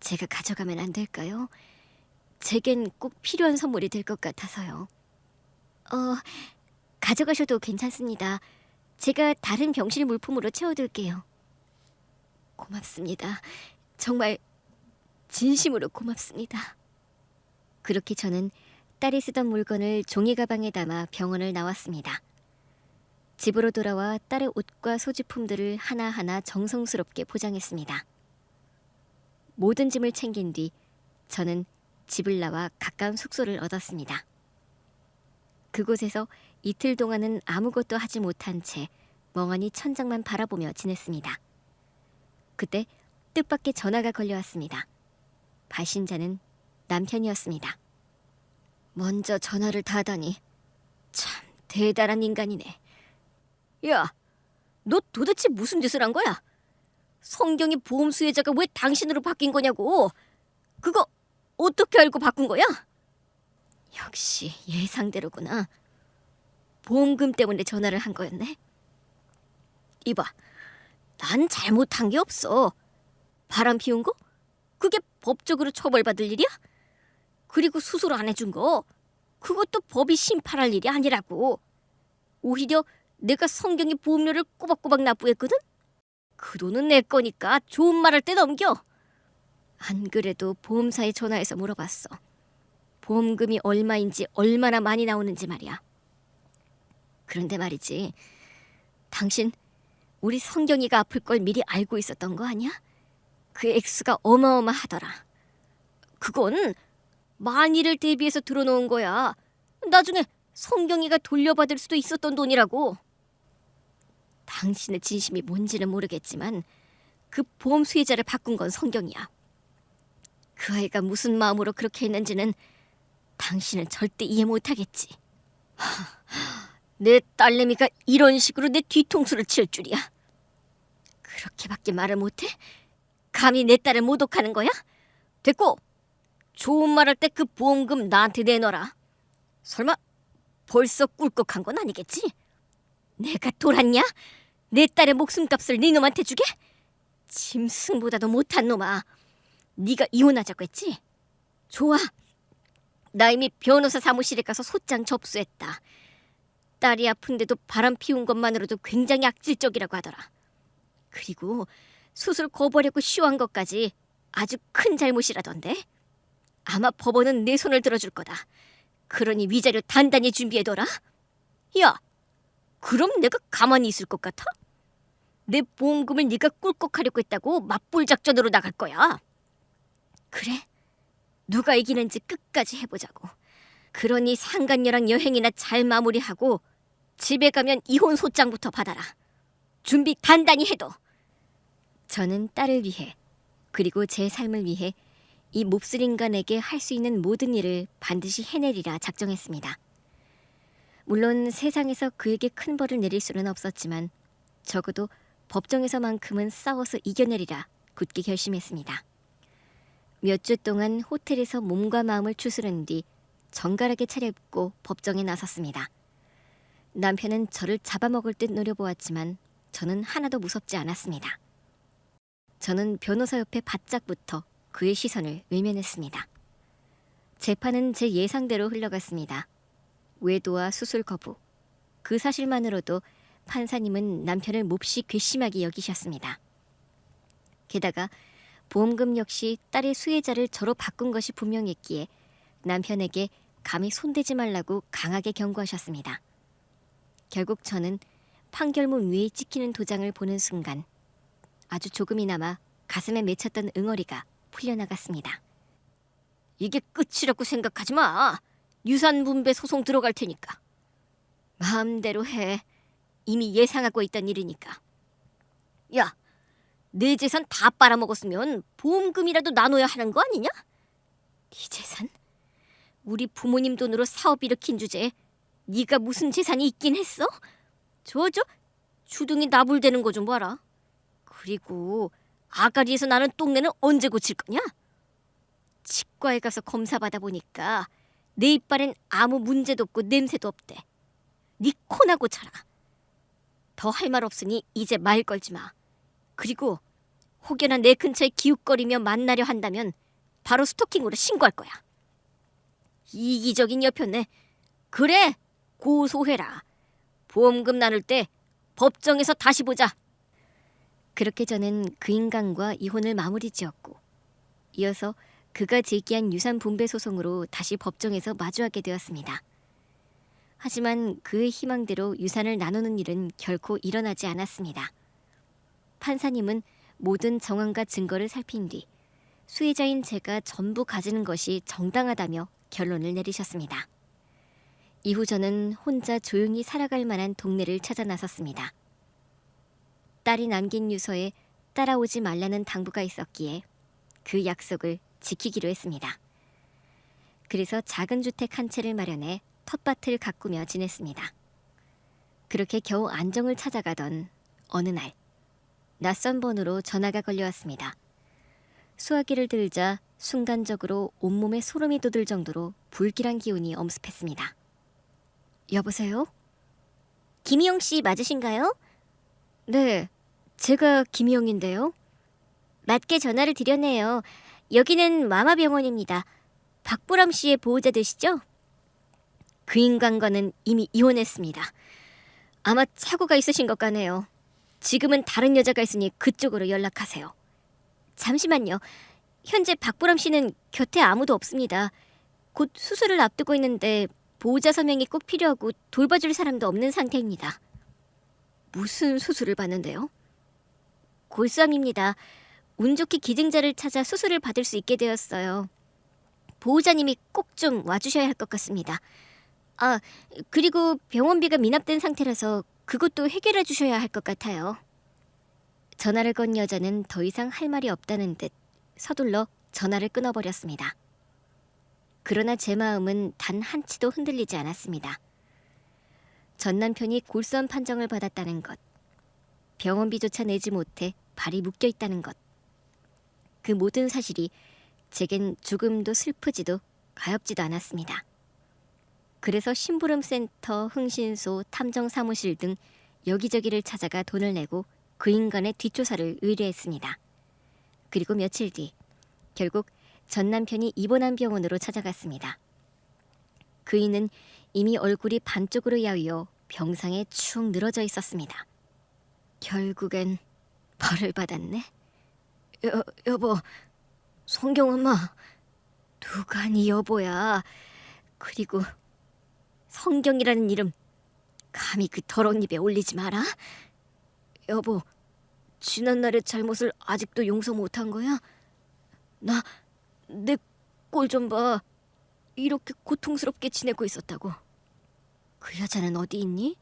제가 가져가면 안 될까요? 제겐 꼭 필요한 선물이 될 것 같아서요. 가져가셔도 괜찮습니다. 제가 다른 병실 물품으로 채워둘게요. 고맙습니다. 정말 진심으로 고맙습니다. 그렇게 저는 딸이 쓰던 물건을 종이 가방에 담아 병원을 나왔습니다. 집으로 돌아와 딸의 옷과 소지품들을 하나하나 정성스럽게 포장했습니다. 모든 짐을 챙긴 뒤 저는 집을 나와 가까운 숙소를 얻었습니다. 그곳에서 이틀 동안은 아무것도 하지 못한 채 멍하니 천장만 바라보며 지냈습니다. 그때 뜻밖의 전화가 걸려왔습니다. 발신자는 남편이었습니다. 먼저 전화를 다다니 참 대단한 인간이네. 야, 너 도대체 무슨 짓을 한 거야? 성경이 보험 수혜자가 왜 당신으로 바뀐 거냐고. 그거 어떻게 알고 바꾼 거야? 역시 예상대로구나. 보험금 때문에 전화를 한 거였네. 이봐, 난 잘못한 게 없어. 바람 피운 거? 그게 법적으로 처벌받을 일이야? 그리고 수술 안 해준 거, 그것도 법이 심판할 일이 아니라고. 오히려 내가 성경이 보험료를 꼬박꼬박 납부했거든? 그 돈은 내 거니까 좋은 말 할 때 넘겨. 안 그래도 보험사에 전화해서 물어봤어. 보험금이 얼마인지 얼마나 많이 나오는지 말이야. 그런데 말이지, 당신 우리 성경이가 아플 걸 미리 알고 있었던 거 아니야? 그 액수가 어마어마하더라. 그건 만일을 대비해서 들어놓은 거야. 나중에 성경이가 돌려받을 수도 있었던 돈이라고. 당신의 진심이 뭔지는 모르겠지만 그 보험 수혜자를 바꾼 건 성경이야. 그 아이가 무슨 마음으로 그렇게 했는지는 당신은 절대 이해 못하겠지. 내 딸내미가 이런 식으로 내 뒤통수를 칠 줄이야. 그렇게밖에 말을 못해? 감히 내 딸을 모독하는 거야? 됐고, 좋은 말 할 때 그 보험금 나한테 내놔라. 설마 벌써 꿀꺽한 건 아니겠지? 내가 돌았냐? 내 딸의 목숨값을 네 놈한테 주게? 짐승보다도 못한 놈아. 네가 이혼하자고 했지? 좋아. 나 이미 변호사 사무실에 가서 소장 접수했다. 딸이 아픈데도 바람 피운 것만으로도 굉장히 악질적이라고 하더라. 그리고 수술 거부하려고 쉬워한 것까지 아주 큰 잘못이라던데. 아마 법원은 내 손을 들어줄 거다. 그러니 위자료 단단히 준비해둬라. 야, 그럼 내가 가만히 있을 것 같아? 내 보험금을 네가 꿀꺽하려고 했다고 맞불 작전으로 나갈 거야. 그래? 누가 이기는지 끝까지 해보자고. 그러니 상간녀랑 여행이나 잘 마무리하고 집에 가면 이혼 소장부터 받아라. 준비 단단히 해둬. 저는 딸을 위해, 그리고 제 삶을 위해 이 몹쓸 인간에게 할 수 있는 모든 일을 반드시 해내리라 작정했습니다. 물론 세상에서 그에게 큰 벌을 내릴 수는 없었지만 적어도 법정에서만큼은 싸워서 이겨내리라 굳게 결심했습니다. 몇 주 동안 호텔에서 몸과 마음을 추스른 뒤 정갈하게 차려입고 법정에 나섰습니다. 남편은 저를 잡아먹을 듯 노려보았지만 저는 하나도 무섭지 않았습니다. 저는 변호사 옆에 바짝붙어 그의 시선을 외면했습니다. 재판은 제 예상대로 흘러갔습니다. 외도와 수술 거부, 그 사실만으로도 판사님은 남편을 몹시 괘씸하게 여기셨습니다. 게다가 보험금 역시 딸의 수혜자를 저로 바꾼 것이 분명했기에 남편에게 감히 손대지 말라고 강하게 경고하셨습니다. 결국 저는 판결문 위에 찍히는 도장을 보는 순간 아주 조금이나마 가슴에 맺혔던 응어리가 풀려나갔습니다. 이게 끝이라고 생각하지 마. 유산분배 소송 들어갈 테니까. 마음대로 해. 이미 예상하고 있던 일이니까. 야, 내 재산 다 빨아먹었으면 보험금이라도 나눠야 하는 거 아니냐? 네 재산? 우리 부모님 돈으로 사업 일으킨 주제에 네가 무슨 재산이 있긴 했어? 저 주둥이 나불대는 거 좀 봐라. 그리고 아가리에서 나는 똥내는 언제 고칠 거냐? 치과에 가서 검사 받아보니까 내 이빨엔 아무 문제도 없고 냄새도 없대. 네 코나 고쳐라. 더 할 말 없으니 이제 말 걸지 마. 그리고 혹여나 내 근처에 기웃거리며 만나려 한다면 바로 스토킹으로 신고할 거야. 이기적인 여편네. 그래, 고소해라. 보험금 나눌 때 법정에서 다시 보자. 그렇게 저는 그 인간과 이혼을 마무리 지었고 이어서 그가 제기한 유산 분배 소송으로 다시 법정에서 마주하게 되었습니다. 하지만 그의 희망대로 유산을 나누는 일은 결코 일어나지 않았습니다. 판사님은 모든 정황과 증거를 살핀 뒤 수혜자인 제가 전부 가지는 것이 정당하다며 결론을 내리셨습니다. 이후 저는 혼자 조용히 살아갈 만한 동네를 찾아 나섰습니다. 딸이 남긴 유서에 따라오지 말라는 당부가 있었기에 그 약속을 지키기로 했습니다. 그래서 작은 주택 한 채를 마련해 텃밭을 가꾸며 지냈습니다. 그렇게 겨우 안정을 찾아가던 어느 날 낯선 번호로 전화가 걸려왔습니다. 수화기를 들자 순간적으로 온몸에 소름이 돋을 정도로 불길한 기운이 엄습했습니다. 여보세요? 김희영 씨 맞으신가요? 네, 제가 김희영인데요. 맞게 전화를 드렸네요. 여기는 마마병원입니다. 박보람 씨의 보호자 되시죠? 그 인간과는 이미 이혼했습니다. 아마 착오가 있으신 것 같네요. 지금은 다른 여자가 있으니 그쪽으로 연락하세요. 잠시만요. 현재 박보람 씨는 곁에 아무도 없습니다. 곧 수술을 앞두고 있는데 보호자 서명이 꼭 필요하고 돌봐줄 사람도 없는 상태입니다. 무슨 수술을 받는데요? 골수암입니다. 운 좋게 기증자를 찾아 수술을 받을 수 있게 되었어요. 보호자님이 꼭 좀 와주셔야 할 것 같습니다. 아, 그리고 병원비가 미납된 상태라서 그것도 해결해 주셔야 할 것 같아요. 전화를 건 여자는 더 이상 할 말이 없다는 듯 서둘러 전화를 끊어버렸습니다. 그러나 제 마음은 단 한치도 흔들리지 않았습니다. 전 남편이 골수암 판정을 받았다는 것, 병원비조차 내지 못해 발이 묶여 있다는 것, 그 모든 사실이 제겐 조금도 슬프지도 가엾지도 않았습니다. 그래서 심부름센터, 흥신소, 탐정사무실 등 여기저기를 찾아가 돈을 내고 그 인간의 뒷조사를 의뢰했습니다. 그리고 며칠 뒤 결국 전 남편이 입원한 병원으로 찾아갔습니다. 그이는 이미 얼굴이 반쪽으로 야위어 병상에 축 늘어져 있었습니다. 결국엔 벌을 받았네. 여보, 성경엄마, 누가 네 여보야. 그리고 성경이라는 이름 감히 그 더러운 입에 올리지 마라. 여보, 지난날의 잘못을 아직도 용서 못한 거야? 내 꼴 좀 봐. 이렇게 고통스럽게 지내고 있었다고. 그 여자는 어디 있니?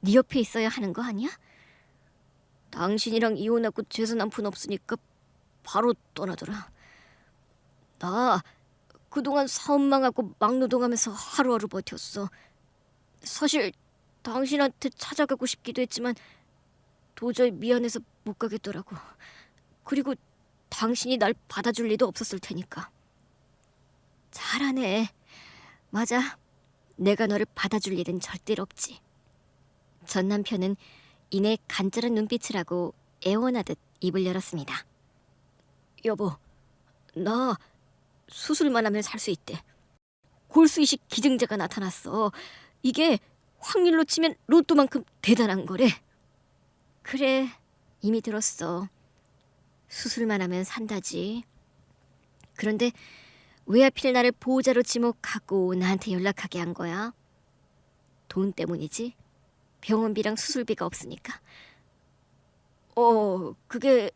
네 옆에 있어야 하는 거 아니야? 당신이랑 이혼하고 재산 한 푼 없으니까 바로 떠나더라. 나 그동안 사업 망하고 막노동하면서 하루하루 버텼어. 사실 당신한테 찾아가고 싶기도 했지만 도저히 미안해서 못 가겠더라고. 그리고 당신이 날 받아줄 리도 없었을 테니까. 잘하네. 맞아. 내가 너를 받아줄 일은 절대로 없지. 전 남편은 이내 간절한 눈빛을 하고 애원하듯 입을 열었습니다. 여보, 나 수술만 하면 살 수 있대. 골수이식 기증자가 나타났어. 이게 확률로 치면 로또만큼 대단한 거래. 그래, 이미 들었어. 수술만 하면 산다지. 그런데 왜 하필 나를 보호자로 지목하고 나한테 연락하게 한 거야? 돈 때문이지? 병원비랑 수술비가 없으니까. 그게...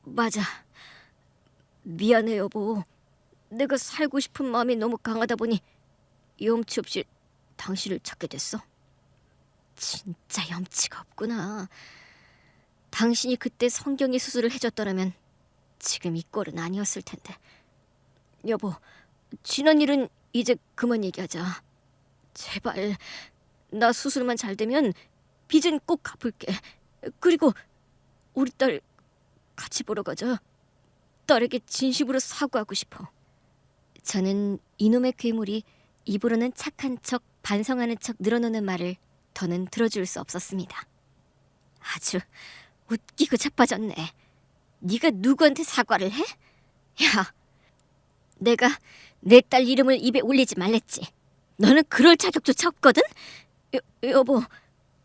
맞아. 미안해 여보. 내가 살고 싶은 마음이 너무 강하다 보니 염치 없이 당신을 찾게 됐어. 진짜 염치가 없구나. 당신이 그때 성경이 수술을 해줬더라면 지금 이 꼴은 아니었을 텐데. 여보, 지난 일은 이제 그만 얘기하자. 제발, 나 수술만 잘 되면 빚은 꼭 갚을게. 그리고 우리 딸 같이 보러 가자. 딸에게 진심으로 사과하고 싶어. 저는 이놈의 괴물이 입으로는 착한 척 반성하는 척 늘어놓는 말을 더는 들어줄 수 없었습니다. 아주 웃기고 자빠졌네. 네가 누구한테 사과를 해? 야, 내가 내 딸 이름을 입에 올리지 말랬지. 너는 그럴 자격조차 없거든? 여보,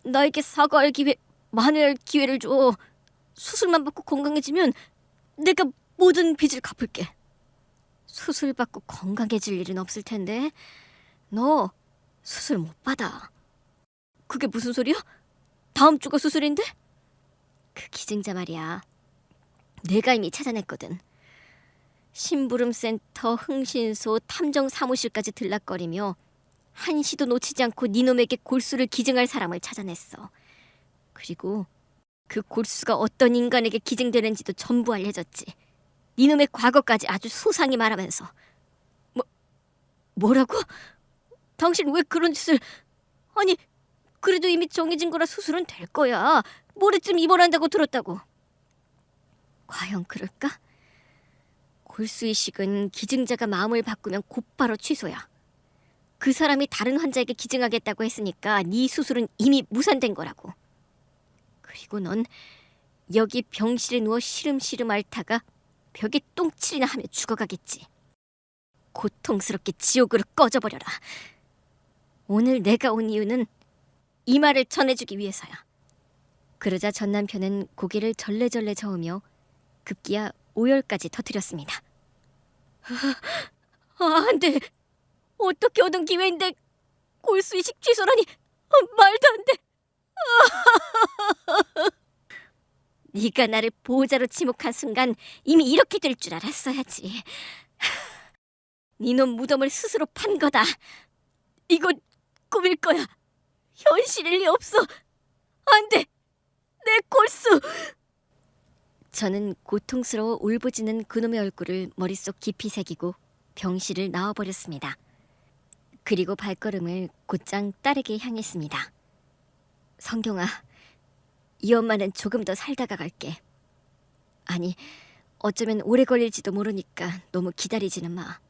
나에게 사과할 기회, 만회할 기회를 줘. 수술만 받고 건강해지면 내가 모든 빚을 갚을게. 수술 받고 건강해질 일은 없을 텐데 너 수술 못 받아. 그게 무슨 소리야? 다음 주가 수술인데? 그 기증자 말이야. 내가 이미 찾아냈거든. 심부름센터, 흥신소, 탐정사무실까지 들락거리며 한시도 놓치지 않고 니놈에게 골수를 기증할 사람을 찾아냈어. 그리고 그 골수가 어떤 인간에게 기증되는지도 전부 알려졌지. 니놈의 과거까지 아주 소상히 말하면서. 뭐라고? 당신 왜 그런 짓을... 아니, 그래도 이미 정해진 거라 수술은 될 거야. 모레쯤 입원한다고 들었다고. 과연 그럴까? 골수이식은 기증자가 마음을 바꾸면 곧바로 취소야. 그 사람이 다른 환자에게 기증하겠다고 했으니까 네 수술은 이미 무산된 거라고. 그리고 넌 여기 병실에 누워 시름시름 앓다가 벽에 똥칠이나 하며 죽어가겠지. 고통스럽게 지옥으로 꺼져버려라. 오늘 내가 온 이유는 이 말을 전해주기 위해서야. 그러자 전 남편은 고개를 절레절레 저으며 급기야 오열까지 터뜨렸습니다. 안 돼. 어떻게 얻은 기회인데 골수이식 취소라니. 말도 안 돼. 네가 나를 보호자로 지목한 순간 이미 이렇게 될 줄 알았어야지. 네 놈 무덤을 스스로 판 거다. 이건 꿈일 거야. 현실일 리 없어. 안 돼. 내 골수. 저는 고통스러워 울부짖는 그놈의 얼굴을 머릿속 깊이 새기고 병실을 나와버렸습니다. 그리고 발걸음을 곧장 딸에게 향했습니다. 성경아, 이 엄마는 조금 더 살다가 갈게. 아니, 어쩌면 오래 걸릴지도 모르니까 너무 기다리지는 마.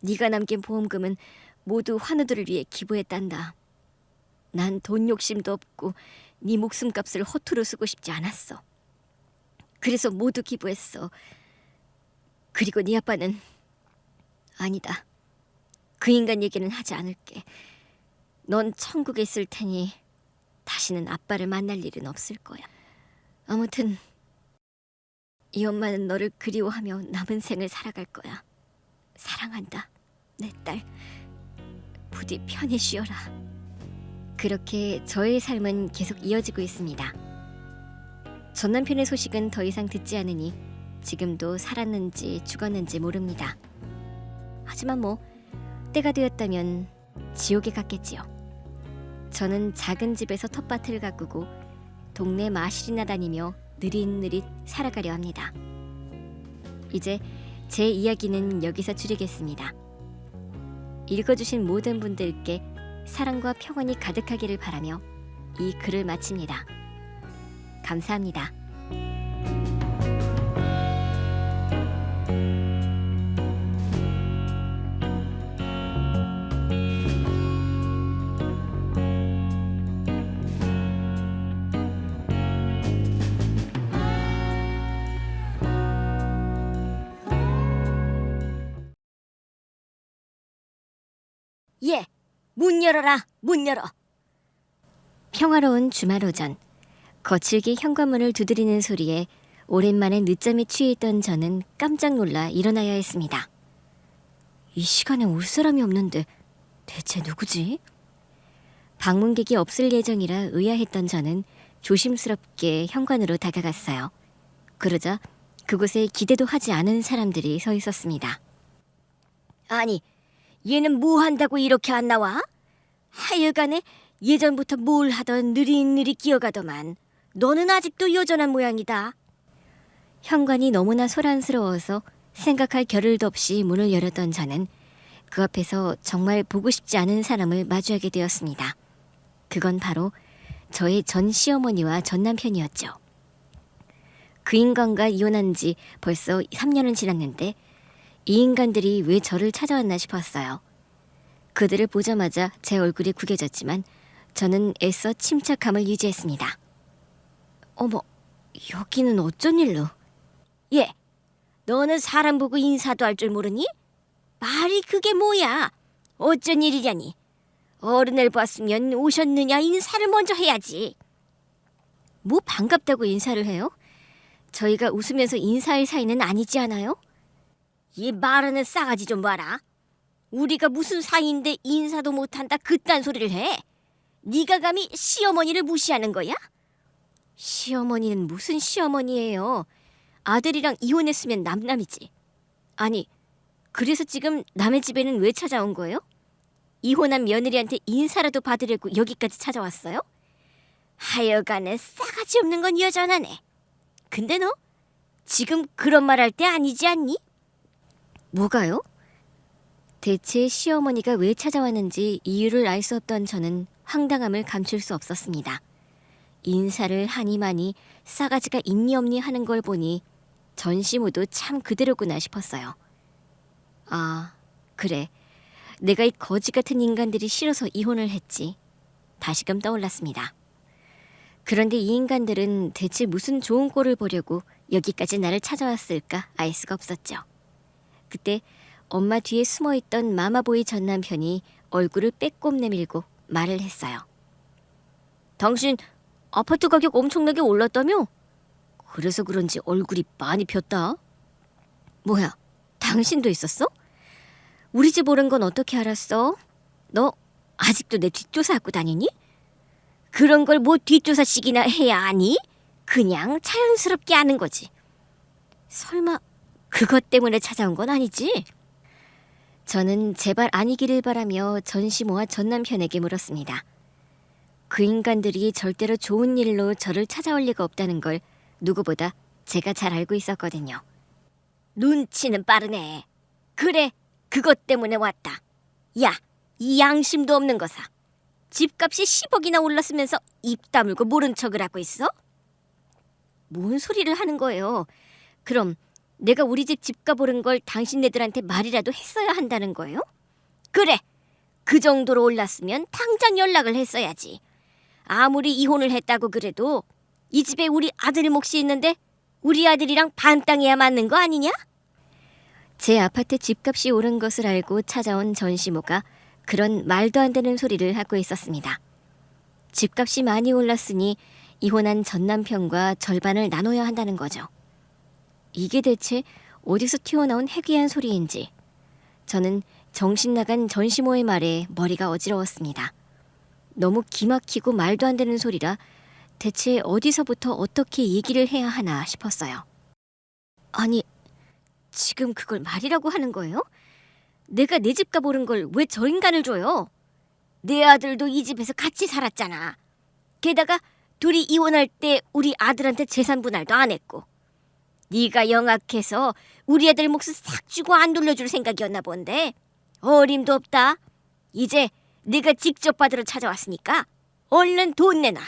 네가 남긴 보험금은 모두 환우들을 위해 기부했단다. 난 돈 욕심도 없고 네 목숨값을 허투루 쓰고 싶지 않았어. 그래서 모두 기부했어. 그리고 네 아빠는 아니다. 그 인간 얘기는 하지 않을게. 넌 천국에 있을 테니 다시는 아빠를 만날 일은 없을 거야. 아무튼 이 엄마는 너를 그리워하며 남은 생을 살아갈 거야. 사랑한다, 내 딸. 부디 편히 쉬어라. 그렇게 저의 삶은 계속 이어지고 있습니다. 전 남편의 소식은 더 이상 듣지 않으니 지금도 살았는지 죽었는지 모릅니다. 하지만 때가 되었다면 지옥에 갔겠지요. 저는 작은 집에서 텃밭을 가꾸고 동네 마실이나 다니며 느릿느릿 살아가려 합니다. 이제 제 이야기는 여기서 줄이겠습니다. 읽어주신 모든 분들께 사랑과 평안이 가득하기를 바라며 이 글을 마칩니다. 감사합니다. 예, 문 열어라, 문 열어. 평화로운 주말 오전, 거칠게 현관문을 두드리는 소리에 오랜만에 늦잠에 취해 있던 저는 깜짝 놀라 일어나야 했습니다. 이 시간에 올 사람이 없는데 대체 누구지? 방문객이 없을 예정이라 의아했던 저는 조심스럽게 현관으로 다가갔어요. 그러자 그곳에 기대도 하지 않은 사람들이 서 있었습니다. 아니, 얘는 뭐 한다고 이렇게 안 나와? 하여간에 예전부터 뭘 하던 느릿느릿 기어가더만. 너는 아직도 여전한 모양이다. 현관이 너무나 소란스러워서 생각할 겨를도 없이 문을 열었던 저는 그 앞에서 정말 보고 싶지 않은 사람을 마주하게 되었습니다. 그건 바로 저의 전 시어머니와 전 남편이었죠. 그 인간과 이혼한 지 벌써 3년은 지났는데 이 인간들이 왜 저를 찾아왔나 싶었어요. 그들을 보자마자 제 얼굴이 구겨졌지만 저는 애써 침착함을 유지했습니다. 어머, 여기는 어쩐 일로? 예, 너는 사람 보고 인사도 할 줄 모르니? 말이 그게 뭐야? 어쩐 일이냐니? 어른을 봤으면 오셨느냐 인사를 먼저 해야지. 뭐 반갑다고 인사를 해요? 저희가 웃으면서 인사할 사이는 아니지 않아요? 이 말하는 싸가지 좀 봐라. 우리가 무슨 사이인데 인사도 못한다 그딴 소리를 해. 네가 감히 시어머니를 무시하는 거야? 시어머니는 무슨 시어머니예요. 아들이랑 이혼했으면 남남이지. 아니, 그래서 지금 남의 집에는 왜 찾아온 거예요? 이혼한 며느리한테 인사라도 받으려고 여기까지 찾아왔어요? 하여간에 싸가지 없는 건 여전하네. 근데 너 지금 그런 말 할 때 아니지 않니? 뭐가요? 대체 시어머니가 왜 찾아왔는지 이유를 알 수 없던 저는 황당함을 감출 수 없었습니다. 인사를 하니 마니 싸가지가 있니 없니 하는 걸 보니 전시 모두 참 그대로구나 싶었어요. 아, 그래. 내가 이 거지 같은 인간들이 싫어서 이혼을 했지. 다시금 떠올랐습니다. 그런데 이 인간들은 대체 무슨 좋은 꼴을 보려고 여기까지 나를 찾아왔을까 알 수가 없었죠. 그때 엄마 뒤에 숨어있던 마마보이 전 남편이 얼굴을 빼꼼 내밀고 말을 했어요. 당신 아파트 가격 엄청나게 올랐다며? 그래서 그런지 얼굴이 많이 폈다. 뭐야, 당신도 있었어? 우리 집 오른 건 어떻게 알았어? 너 아직도 내 뒷조사하고 다니니? 그런 걸 뭐 뒷조사식이나 해야 하니? 그냥 자연스럽게 아는 거지. 설마 그것 때문에 찾아온 건 아니지? 저는 제발 아니기를 바라며 전시모와 전 남편에게 물었습니다. 그 인간들이 절대로 좋은 일로 저를 찾아올 리가 없다는 걸 누구보다 제가 잘 알고 있었거든요. 눈치는 빠르네. 그래, 그것 때문에 왔다. 야, 이 양심도 없는 거사. 집값이 10억이나 올랐으면서 입 다물고 모른 척을 하고 있어? 뭔 소리를 하는 거예요? 그럼 내가 우리 집 집값 오른 걸 당신네들한테 말이라도 했어야 한다는 거예요? 그래, 그 정도로 올랐으면 당장 연락을 했어야지. 아무리 이혼을 했다고 그래도 이 집에 우리 아들 몫이 있는데 우리 아들이랑 반 땅이야 맞는 거 아니냐? 제 아파트 집값이 오른 것을 알고 찾아온 전시모가 그런 말도 안 되는 소리를 하고 있었습니다. 집값이 많이 올랐으니 이혼한 전 남편과 절반을 나눠야 한다는 거죠. 이게 대체 어디서 튀어나온 해괴한 소리인지 저는 정신 나간 전시모의 말에 머리가 어지러웠습니다. 너무 기막히고 말도 안 되는 소리라 대체 어디서부터 어떻게 얘기를 해야 하나 싶었어요. 아니, 지금 그걸 말이라고 하는 거예요? 내가 내 집값 오른 걸 왜 저 인간을 줘요? 내 아들도 이 집에서 같이 살았잖아. 게다가 둘이 이혼할 때 우리 아들한테 재산 분할도 안 했고. 네가 영악해서 우리 애들 몫을 싹 주고 안 돌려줄 생각이었나 본데. 어림도 없다. 이제 내가 직접 받으러 찾아왔으니까 얼른 돈 내놔.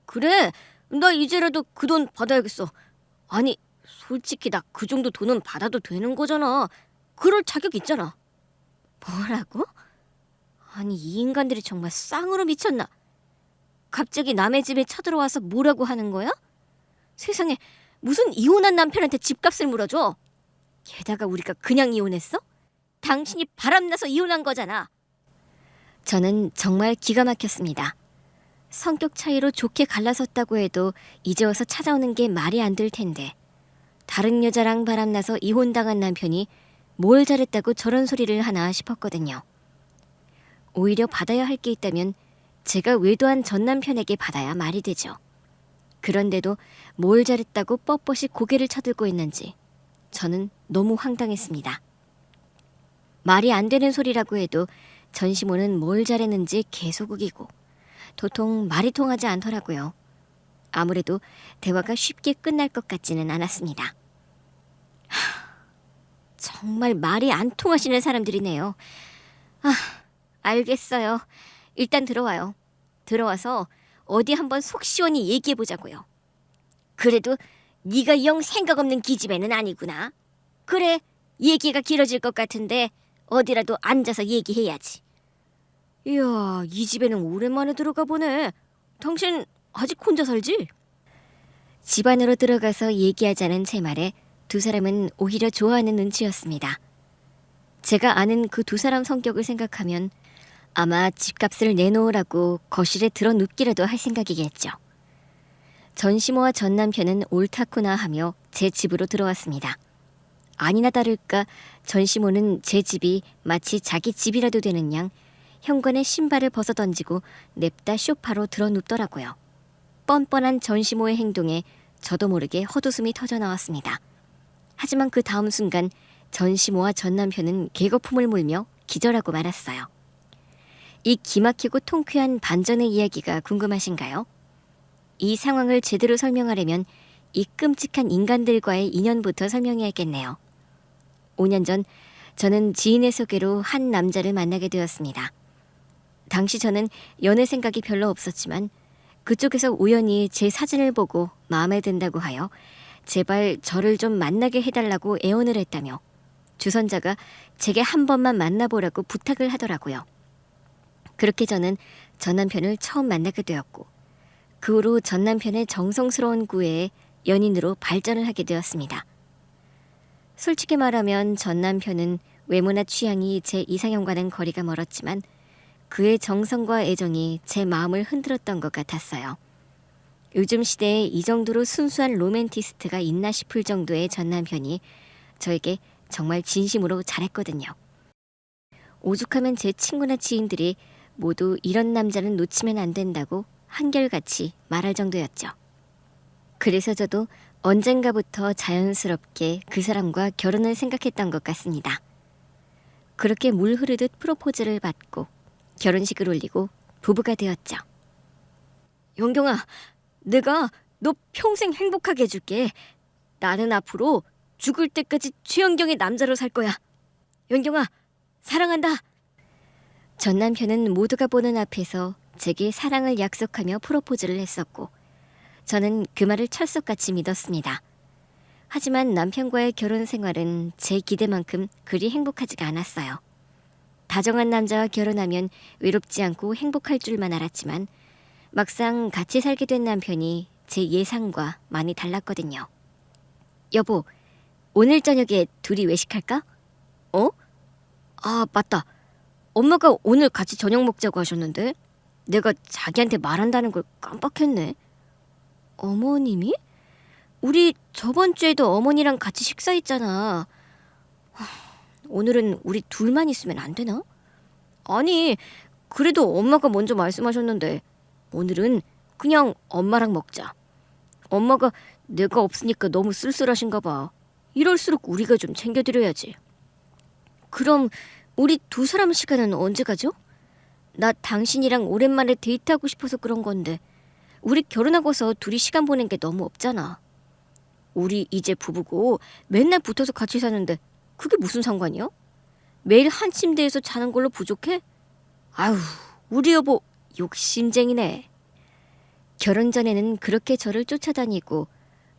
그래, 나 이제라도 그 돈 받아야겠어. 아니, 솔직히 나 그 정도 돈은 받아도 되는 거잖아. 그럴 자격 있잖아. 뭐라고? 아니, 이 인간들이 정말 쌍으로 미쳤나? 갑자기 남의 집에 쳐들어와서 뭐라고 하는 거야? 세상에, 무슨 이혼한 남편한테 집값을 물어줘? 게다가 우리가 그냥 이혼했어? 당신이 바람나서 이혼한 거잖아. 저는 정말 기가 막혔습니다. 성격 차이로 좋게 갈라섰다고 해도 이제 와서 찾아오는 게 말이 안 될 텐데 다른 여자랑 바람나서 이혼당한 남편이 뭘 잘했다고 저런 소리를 하나 싶었거든요. 오히려 받아야 할 게 있다면 제가 외도한 전 남편에게 받아야 말이 되죠. 그런데도 뭘 잘했다고 뻣뻣이 고개를 쳐들고 있는지 저는 너무 황당했습니다. 말이 안 되는 소리라고 해도 전시모는 뭘 잘했는지 계속 우기고 도통 말이 통하지 않더라고요. 아무래도 대화가 쉽게 끝날 것 같지는 않았습니다. 정말 말이 안 통하시는 사람들이네요. 알겠어요. 일단 들어와요. 들어와서 어디 한번 속 시원히 얘기해보자고요. 그래도 네가 영 생각 없는 기집애는 아니구나. 그래, 얘기가 길어질 것 같은데 어디라도 앉아서 얘기해야지. 이야, 이 집에는 오랜만에 들어가 보네. 당신 아직 혼자 살지? 집 안으로 들어가서 얘기하자는 제 말에 두 사람은 오히려 좋아하는 눈치였습니다. 제가 아는 그 두 사람 성격을 생각하면 아마 집값을 내놓으라고 거실에 들어 눕기라도 할 생각이겠죠. 전시모와 전 남편은 옳다구나 하며 제 집으로 들어왔습니다. 아니나 다를까 전시모는 제 집이 마치 자기 집이라도 되는 양 현관에 신발을 벗어던지고 냅다 소파로 들어 눕더라고요. 뻔뻔한 전시모의 행동에 저도 모르게 헛웃음이 터져나왔습니다. 하지만 그 다음 순간 전시모와 전 남편은 개거품을 물며 기절하고 말았어요. 이 기막히고 통쾌한 반전의 이야기가 궁금하신가요? 이 상황을 제대로 설명하려면 이 끔찍한 인간들과의 인연부터 설명해야겠네요. 5년 전 저는 지인의 소개로 한 남자를 만나게 되었습니다. 당시 저는 연애 생각이 별로 없었지만 그쪽에서 우연히 제 사진을 보고 마음에 든다고 하여 제발 저를 좀 만나게 해달라고 애원을 했다며 주선자가 제게 한 번만 만나보라고 부탁을 하더라고요. 그렇게 저는 전 남편을 처음 만나게 되었고 그 후로 전 남편의 정성스러운 구애에 연인으로 발전을 하게 되었습니다. 솔직히 말하면 전 남편은 외모나 취향이 제 이상형과는 거리가 멀었지만 그의 정성과 애정이 제 마음을 흔들었던 것 같았어요. 요즘 시대에 이 정도로 순수한 로맨티스트가 있나 싶을 정도의 전 남편이 저에게 정말 진심으로 잘했거든요. 오죽하면 제 친구나 지인들이 모두 이런 남자는 놓치면 안 된다고 한결같이 말할 정도였죠. 그래서 저도 언젠가부터 자연스럽게 그 사람과 결혼을 생각했던 것 같습니다. 그렇게 물 흐르듯 프로포즈를 받고 결혼식을 올리고 부부가 되었죠. 영경아, 내가 너 평생 행복하게 해줄게. 나는 앞으로 죽을 때까지 최영경의 남자로 살 거야. 영경아, 사랑한다. 전 남편은 모두가 보는 앞에서 제게 사랑을 약속하며 프로포즈를 했었고 저는 그 말을 철석같이 믿었습니다. 하지만 남편과의 결혼 생활은 제 기대만큼 그리 행복하지가 않았어요. 다정한 남자와 결혼하면 외롭지 않고 행복할 줄만 알았지만 막상 같이 살게 된 남편이 제 예상과 많이 달랐거든요. 여보, 오늘 저녁에 둘이 외식할까? 어? 아, 맞다. 엄마가 오늘 같이 저녁 먹자고 하셨는데 내가 자기한테 말한다는 걸 깜빡했네. 어머님이? 우리 저번 주에도 어머니랑 같이 식사했잖아. 오늘은 우리 둘만 있으면 안 되나? 아니, 그래도 엄마가 먼저 말씀하셨는데 오늘은 그냥 엄마랑 먹자. 엄마가 내가 없으니까 너무 쓸쓸하신가 봐. 이럴수록 우리가 좀 챙겨드려야지. 그럼 우리 두 사람 시간은 언제 가죠? 나 당신이랑 오랜만에 데이트하고 싶어서 그런 건데 우리 결혼하고서 둘이 시간 보낸 게 너무 없잖아. 우리 이제 부부고 맨날 붙어서 같이 사는데 그게 무슨 상관이야? 매일 한 침대에서 자는 걸로 부족해? 아유, 우리 여보 욕심쟁이네. 결혼 전에는 그렇게 저를 쫓아다니고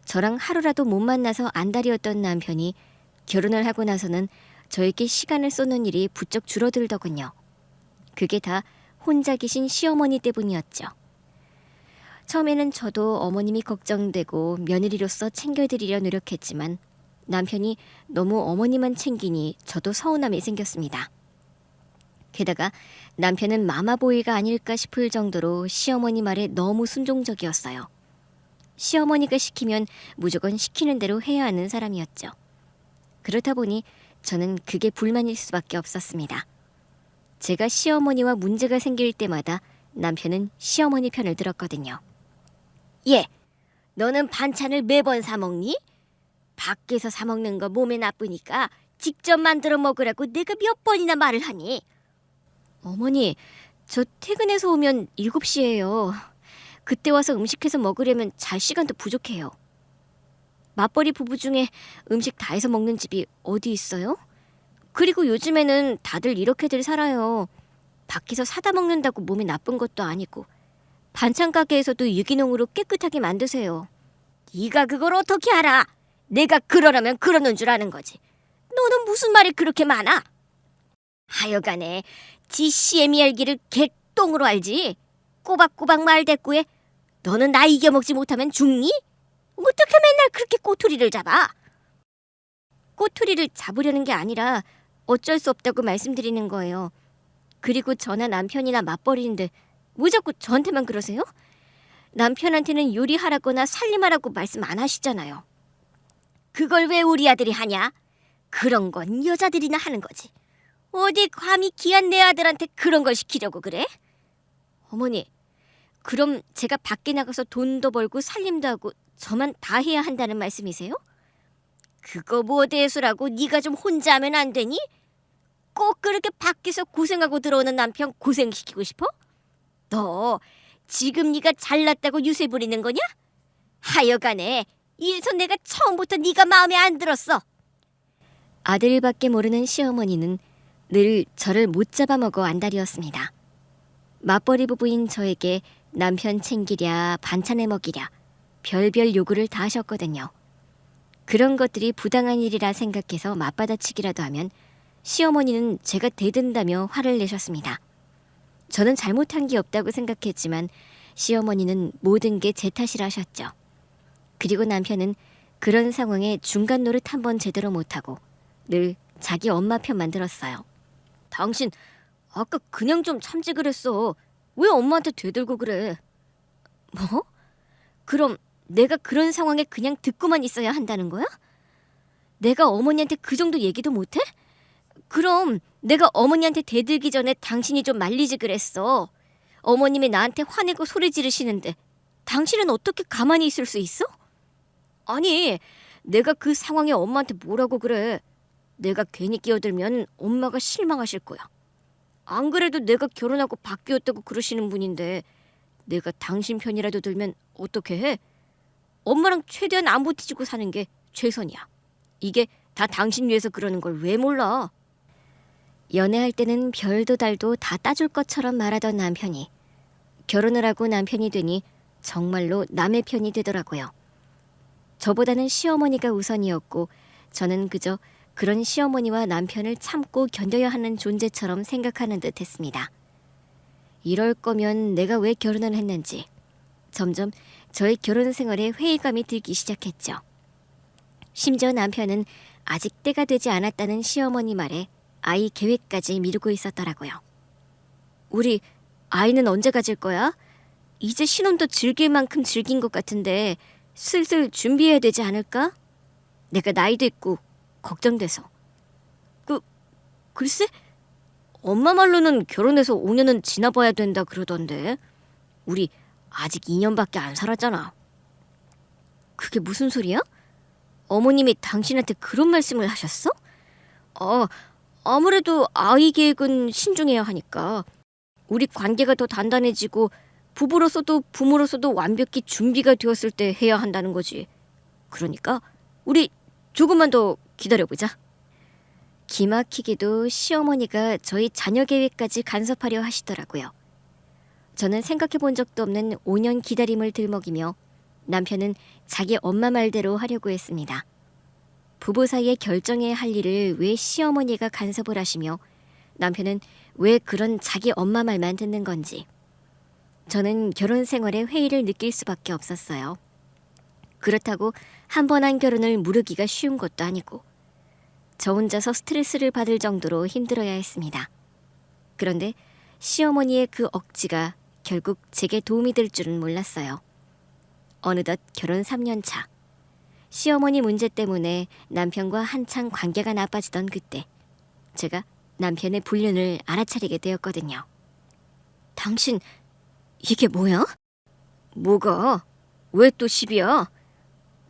저랑 하루라도 못 만나서 안달이었던 남편이 결혼을 하고 나서는 저에게 시간을 쏟는 일이 부쩍 줄어들더군요. 그게 다 혼자 계신 시어머니 때문이었죠. 처음에는 저도 어머님이 걱정되고 며느리로서 챙겨드리려 노력했지만 남편이 너무 어머니만 챙기니 저도 서운함이 생겼습니다. 게다가 남편은 마마보이가 아닐까 싶을 정도로 시어머니 말에 너무 순종적이었어요. 시어머니가 시키면 무조건 시키는 대로 해야 하는 사람이었죠. 그렇다 보니 저는 그게 불만일 수밖에 없었습니다. 제가 시어머니와 문제가 생길 때마다 남편은 시어머니 편을 들었거든요. 예, 너는 반찬을 매번 사 먹니? 밖에서 사 먹는 거 몸에 나쁘니까 직접 만들어 먹으라고 내가 몇 번이나 말을 하니? 어머니, 저 퇴근해서 오면 7시예요. 그때 와서 음식해서 먹으려면 잘 시간도 부족해요. 맞벌이 부부 중에 음식 다 해서 먹는 집이 어디 있어요? 그리고 요즘에는 다들 이렇게들 살아요. 밖에서 사다 먹는다고 몸에 나쁜 것도 아니고 반찬 가게에서도 유기농으로 깨끗하게 만드세요. 네가 그걸 어떻게 알아? 내가 그러라면 그러는 줄 아는 거지. 너는 무슨 말이 그렇게 많아? 하여간에 지 CM이 알기를 개똥으로 알지. 꼬박꼬박 말대꾸에 너는 나 이겨먹지 못하면 죽니? 어떻게 맨날 그렇게 꼬투리를 잡아? 꼬투리를 잡으려는 게 아니라 어쩔 수 없다고 말씀드리는 거예요. 그리고 저나 남편이나 맞벌이인데 왜 자꾸 저한테만 그러세요? 남편한테는 요리하라거나 살림하라고 말씀 안 하시잖아요. 그걸 왜 우리 아들이 하냐? 그런 건 여자들이나 하는 거지. 어디 감히 귀한 내 아들한테 그런 걸 시키려고 그래? 어머니, 그럼 제가 밖에 나가서 돈도 벌고 살림도 하고 저만 다 해야 한다는 말씀이세요? 그거 뭐 대수라고 네가 좀 혼자 하면 안 되니? 꼭 그렇게 밖에서 고생하고 들어오는 남편 고생시키고 싶어? 너 지금 네가 잘났다고 유세 부리는 거냐? 하여간에 이래서 내가 처음부터 네가 마음에 안 들었어. 아들밖에 모르는 시어머니는 늘 저를 못 잡아먹어 안달이었습니다. 맞벌이 부부인 저에게 남편 챙기랴 반찬해 먹이랴 별별 요구를 다 하셨거든요. 그런 것들이 부당한 일이라 생각해서 맞받아치기라도 하면 시어머니는 제가 대든다며 화를 내셨습니다. 저는 잘못한 게 없다고 생각했지만 시어머니는 모든 게 제 탓이라 하셨죠. 그리고 남편은 그런 상황에 중간 노릇 한번 제대로 못하고 늘 자기 엄마 편만 들었어요. 당신 아까 그냥 좀 참지 그랬어. 왜 엄마한테 대들고 그래? 뭐? 그럼 내가 그런 상황에 그냥 듣고만 있어야 한다는 거야? 내가 어머니한테 그 정도 얘기도 못해? 그럼 내가 어머니한테 대들기 전에 당신이 좀 말리지 그랬어. 어머님이 나한테 화내고 소리 지르시는데 당신은 어떻게 가만히 있을 수 있어? 아니, 내가 그 상황에 엄마한테 뭐라고 그래. 내가 괜히 끼어들면 엄마가 실망하실 거야. 안 그래도 내가 결혼하고 바뀌었다고 그러시는 분인데 내가 당신 편이라도 들면 어떻게 해? 엄마랑 최대한 안 부딪히고 사는 게 최선이야. 이게 다 당신 위해서 그러는 걸 왜 몰라? 연애할 때는 별도 달도 다 따줄 것처럼 말하던 남편이 결혼을 하고 남편이 되니 정말로 남의 편이 되더라고요. 저보다는 시어머니가 우선이었고 저는 그저 그런 시어머니와 남편을 참고 견뎌야 하는 존재처럼 생각하는 듯 했습니다. 이럴 거면 내가 왜 결혼을 했는지 점점 저의 결혼 생활에 회의감이 들기 시작했죠. 심지어 남편은 아직 때가 되지 않았다는 시어머니 말에 아이 계획까지 미루고 있었더라고요. 우리 아이는 언제 가질 거야? 이제 신혼도 즐길 만큼 즐긴 것 같은데 슬슬 준비해야 되지 않을까? 내가 나이도 있고 걱정돼서. 글쎄? 엄마 말로는 결혼해서 5년은 지나봐야 된다 그러던데 우리 아직 2년밖에 안 살았잖아. 그게 무슨 소리야? 어머님이 당신한테 그런 말씀을 하셨어? 아무래도 아이 계획은 신중해야 하니까 우리 관계가 더 단단해지고 부부로서도 부모로서도 완벽히 준비가 되었을 때 해야 한다는 거지. 그러니까 우리 조금만 더 기다려보자. 기막히게도 시어머니가 저희 자녀 계획까지 간섭하려 하시더라고요. 저는 생각해 본 적도 없는 5년 기다림을 들먹이며 남편은 자기 엄마 말대로 하려고 했습니다. 부부 사이에 결정해야 할 일을 왜 시어머니가 간섭을 하시며 남편은 왜 그런 자기 엄마 말만 듣는 건지. 저는 결혼 생활에 회의를 느낄 수밖에 없었어요. 그렇다고 한 번 한 결혼을 무르기가 쉬운 것도 아니고 저 혼자서 스트레스를 받을 정도로 힘들어야 했습니다. 그런데 시어머니의 그 억지가 결국 제게 도움이 될 줄은 몰랐어요. 어느덧 결혼 3년 차. 시어머니 문제 때문에 남편과 한창 관계가 나빠지던 그때 제가 남편의 불륜을 알아차리게 되었거든요. 당신 이게 뭐야? 뭐가? 왜 또 시비야?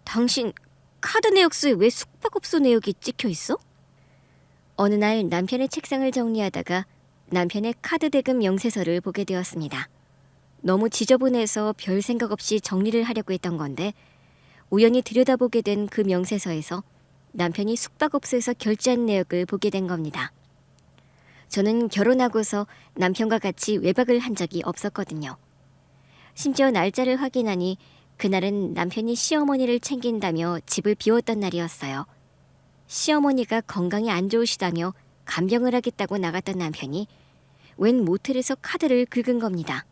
당신 카드 내역서에 왜 숙박업소 내역이 찍혀 있어? 어느 날 남편의 책상을 정리하다가 남편의 카드 대금 영세서를 보게 되었습니다. 너무 지저분해서 별 생각 없이 정리를 하려고 했던 건데 우연히 들여다보게 된 그 명세서에서 남편이 숙박업소에서 결제한 내역을 보게 된 겁니다. 저는 결혼하고서 남편과 같이 외박을 한 적이 없었거든요. 심지어 날짜를 확인하니 그날은 남편이 시어머니를 챙긴다며 집을 비웠던 날이었어요. 시어머니가 건강이 안 좋으시다며 간병을 하겠다고 나갔던 남편이 웬 모텔에서 카드를 긁은 겁니다.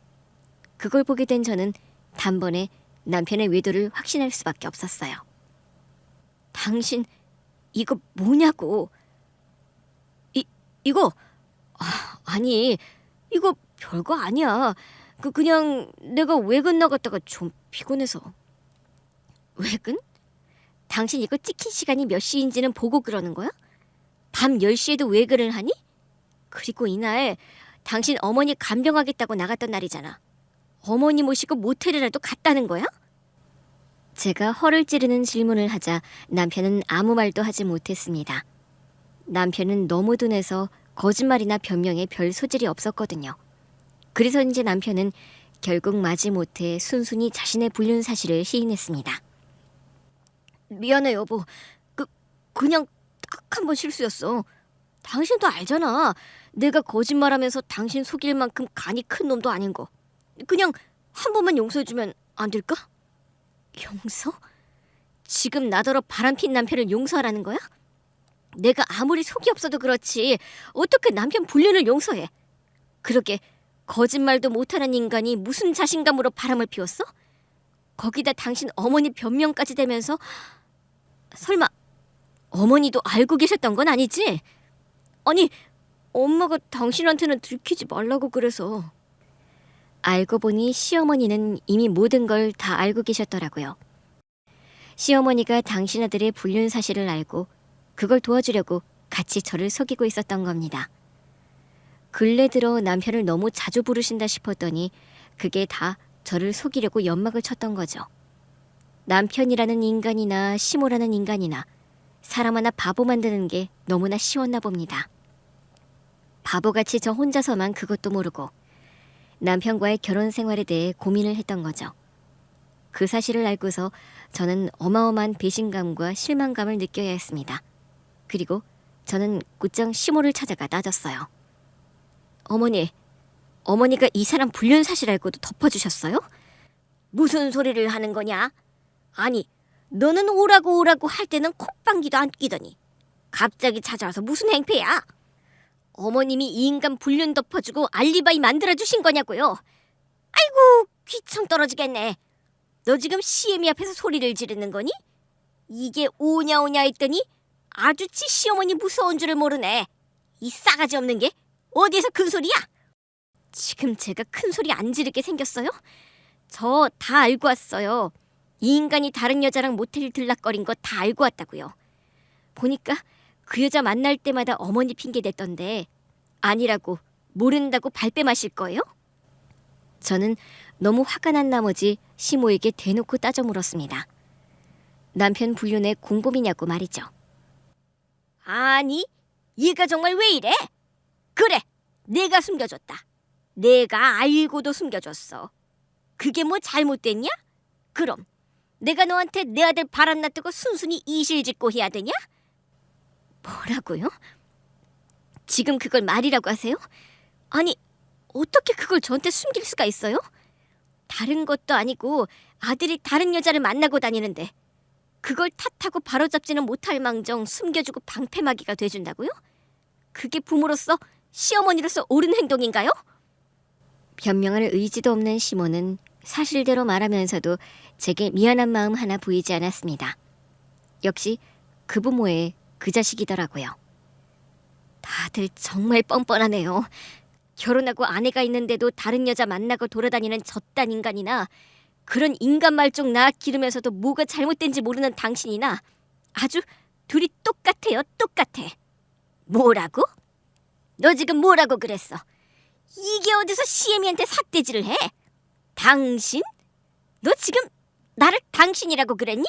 그걸 보게 된 저는 단번에 남편의 외도를 확신할 수밖에 없었어요. 당신 이거 뭐냐고. 이거 아니 이거 별거 아니야. 그냥 내가 외근 나갔다가 좀 피곤해서. 외근? 당신 이거 찍힌 시간이 몇 시인지는 보고 그러는 거야? 밤 10시에도 외근을 하니? 그리고 이날 당신 어머니 간병하겠다고 나갔던 날이잖아. 어머니 모시고 모텔이라도 갔다는 거야? 제가 허를 찌르는 질문을 하자 남편은 아무 말도 하지 못했습니다. 남편은 너무 둔해서 거짓말이나 변명에 별 소질이 없었거든요. 그래서인지 남편은 결국 마지못해 순순히 자신의 불륜 사실을 시인했습니다. 미안해 여보. 그냥 딱 한 번 실수였어. 당신도 알잖아. 내가 거짓말하면서 당신 속일 만큼 간이 큰 놈도 아닌 거. 그냥 한 번만 용서해주면 안 될까? 용서? 지금 나더러 바람핀 남편을 용서하라는 거야? 내가 아무리 속이 없어도 그렇지 어떻게 남편 불륜을 용서해? 그러게 거짓말도 못하는 인간이 무슨 자신감으로 바람을 피웠어? 거기다 당신 어머니 변명까지 대면서 설마 어머니도 알고 계셨던 건 아니지? 아니 엄마가 당신한테는 들키지 말라고 그래서. 알고 보니 시어머니는 이미 모든 걸 다 알고 계셨더라고요. 시어머니가 당신 아들의 불륜 사실을 알고 그걸 도와주려고 같이 저를 속이고 있었던 겁니다. 근래 들어 남편을 너무 자주 부르신다 싶었더니 그게 다 저를 속이려고 연막을 쳤던 거죠. 남편이라는 인간이나 시모라는 인간이나 사람 하나 바보 만드는 게 너무나 쉬웠나 봅니다. 바보같이 저 혼자서만 그것도 모르고 남편과의 결혼 생활에 대해 고민을 했던 거죠. 그 사실을 알고서 저는 어마어마한 배신감과 실망감을 느껴야 했습니다. 그리고 저는 곧장 시모를 찾아가 따졌어요. 어머니가 이 사람 불륜 사실 알고도 덮어주셨어요? 무슨 소리를 하는 거냐? 아니, 너는 오라고 할 때는 콧방귀도 안 끼더니 갑자기 찾아와서 무슨 행패야? 어머님이 이 인간 불륜 덮어주고 알리바이 만들어주신 거냐고요? 아이고, 귀청 떨어지겠네. 너 지금 시애미 앞에서 소리를 지르는 거니? 이게 오냐 했더니 아주치 시어머니 무서운 줄을 모르네. 이 싸가지 없는 게 어디에서 큰 소리야? 지금 제가 큰 소리 안 지르게 생겼어요? 저 다 알고 왔어요. 이 인간이 다른 여자랑 모텔 들락거린 거 다 알고 왔다고요. 보니까 그 여자 만날 때마다 어머니 핑계 댔던데 아니라고 모른다고 발뺌 하실 거예요? 저는 너무 화가 난 나머지 시모에게 대놓고 따져 물었습니다. 남편 불륜에 공범이냐고 말이죠. 아니, 얘가 정말 왜 이래? 그래, 내가 숨겨줬다. 내가 알고도 숨겨줬어. 그게 뭐 잘못됐냐? 그럼 내가 너한테 내 아들 바람났다고 순순히 이실직고 해야 되냐? 뭐라고요? 지금 그걸 말이라고 하세요? 아니, 어떻게 그걸 저한테 숨길 수가 있어요? 다른 것도 아니고 아들이 다른 여자를 만나고 다니는데 그걸 탓하고 바로잡지는 못할 망정 숨겨주고 방패막이가 돼준다고요? 그게 부모로서 시어머니로서 옳은 행동인가요? 변명할 의지도 없는 시모는 사실대로 말하면서도 제게 미안한 마음 하나 보이지 않았습니다. 역시 그 부모의 그 자식이더라고요. 다들 정말 뻔뻔하네요. 결혼하고 아내가 있는데도 다른 여자 만나고 돌아다니는 저딴 인간이나 그런 인간 말종 낳아 기르면서도 뭐가 잘못된지 모르는 당신이나 아주 둘이 똑같아요. 똑같아. 뭐라고? 너 지금 뭐라고 그랬어? 이게 어디서 시애미한테 삿대질을 해? 당신? 너 지금 나를 당신이라고 그랬니?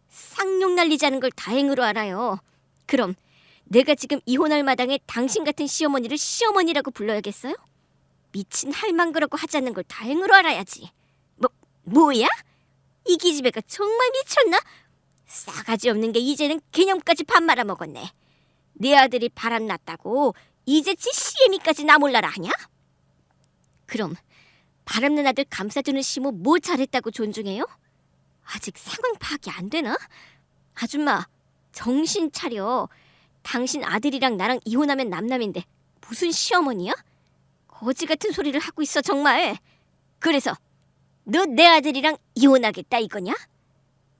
쌍욕 날리자는 걸 다행으로 알아요. 그럼 내가 지금 이혼할 마당에 당신 같은 시어머니를 시어머니라고 불러야겠어요? 미친 할망구라고 하지 않는 걸 다행으로 알아야지. 뭐야? 이 기집애가 정말 미쳤나? 싸가지 없는 게 이제는 개념까지 밥 말아먹었네. 내 아들이 바람났다고 이제 지 시애미까지 나 몰라라 하냐? 그럼 바람난 아들 감싸주는 시모 뭐 잘했다고 존중해요? 아직 상황 파악이 안 되나? 아줌마, 정신 차려. 당신 아들이랑 나랑 이혼하면 남남인데 무슨 시어머니야? 거지 같은 소리를 하고 있어 정말. 그래서 너 내 아들이랑 이혼하겠다 이거냐?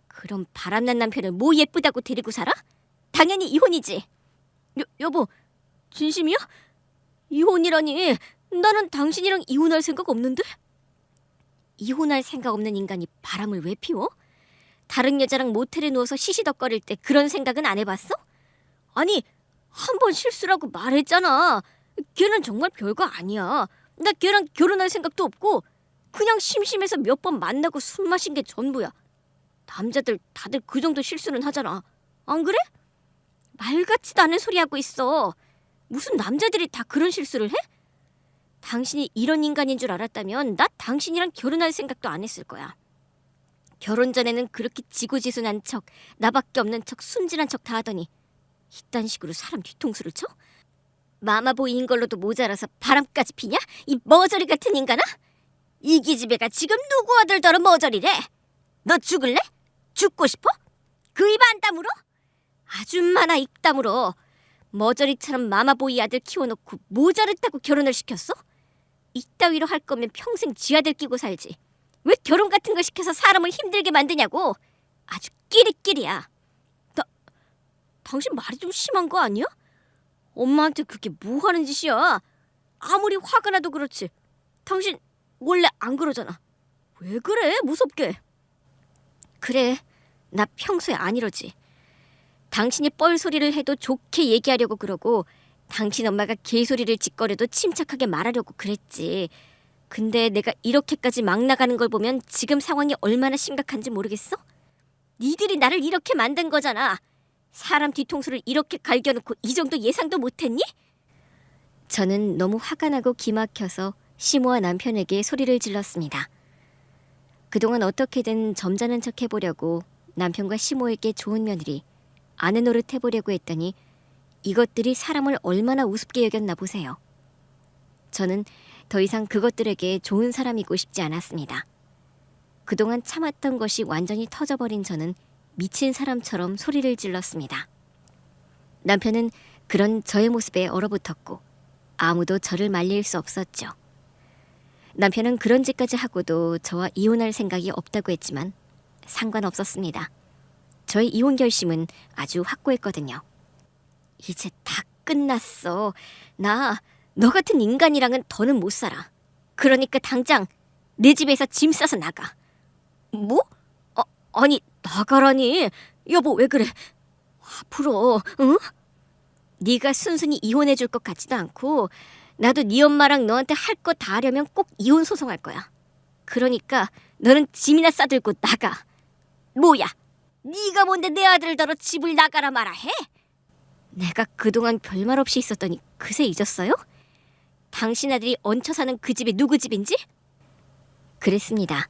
그럼 바람난 남편을 뭐 예쁘다고 데리고 살아? 당연히 이혼이지. 여보, 진심이야? 이혼이라니. 나는 당신이랑 이혼할 생각 없는데? 이혼할 생각 없는 인간이 바람을 왜 피워? 다른 여자랑 모텔에 누워서 시시덕거릴 때 그런 생각은 안 해봤어? 아니, 한 번 실수라고 말했잖아. 걔는 정말 별거 아니야. 나 걔랑 결혼할 생각도 없고 그냥 심심해서 몇 번 만나고 술 마신 게 전부야. 남자들 다들 그 정도 실수는 하잖아. 안 그래? 말 같지도 않은 소리 하고 있어. 무슨 남자들이 다 그런 실수를 해? 당신이 이런 인간인 줄 알았다면 나 당신이랑 결혼할 생각도 안 했을 거야. 결혼 전에는 그렇게 지고지순한 척, 나밖에 없는 척, 순진한 척 다 하더니 이딴 식으로 사람 뒤통수를 쳐? 마마보이인 걸로도 모자라서 바람까지 피냐? 이 머저리 같은 인간아? 이 기집애가 지금 누구 아들더러 머저리래? 너 죽을래? 죽고 싶어? 그 입 안 다물어? 아줌마나 입 다물어. 머저리처럼 마마보이 아들 키워놓고 모자르다고 결혼을 시켰어? 이따위로 할 거면 평생 지 아들 끼고 살지. 왜 결혼 같은 거 시켜서 사람을 힘들게 만드냐고. 아주 끼리끼리야. 당신 말이 좀 심한 거 아니야? 엄마한테 그게 뭐 하는 짓이야? 아무리 화가 나도 그렇지. 당신 원래 안 그러잖아. 왜 그래 무섭게. 그래, 나 평소에 안 이러지. 당신이 뻘소리를 해도 좋게 얘기하려고 그러고 당신 엄마가 개소리를 짓거려도 침착하게 말하려고 그랬지. 근데 내가 이렇게까지 막 나가는 걸 보면 지금 상황이 얼마나 심각한지 모르겠어? 니들이 나를 이렇게 만든 거잖아. 사람 뒤통수를 이렇게 갈겨놓고 이 정도 예상도 못했니? 저는 너무 화가 나고 기막혀서 시모와 남편에게 소리를 질렀습니다. 그동안 어떻게든 점잖은 척 해보려고 남편과 시모에게 좋은 며느리, 아내 노릇 해보려고 했더니 이것들이 사람을 얼마나 우습게 여겼나 보세요. 저는 더 이상 그것들에게 좋은 사람이고 싶지 않았습니다. 그동안 참았던 것이 완전히 터져버린 저는 미친 사람처럼 소리를 질렀습니다. 남편은 그런 저의 모습에 얼어붙었고 아무도 저를 말릴 수 없었죠. 남편은 그런 짓까지 하고도 저와 이혼할 생각이 없다고 했지만 상관없었습니다. 저의 이혼 결심은 아주 확고했거든요. 이제 다 끝났어. 너 같은 인간이랑은 더는 못 살아. 그러니까 당장 내 집에서 짐 싸서 나가. 뭐? 아니 나가라니. 여보 왜 그래? 앞으로 응? 네가 순순히 이혼해줄 것 같지도 않고 나도 네 엄마랑 너한테 할 거 다 하려면 꼭 이혼 소송할 거야. 그러니까 너는 짐이나 싸들고 나가. 뭐야? 네가 뭔데 내 아들더러 집을 나가라 마라 해? 내가 그동안 별말 없이 있었더니 그새 잊었어요? 당신 아들이 얹혀 사는 그 집이 누구 집인지? 그랬습니다.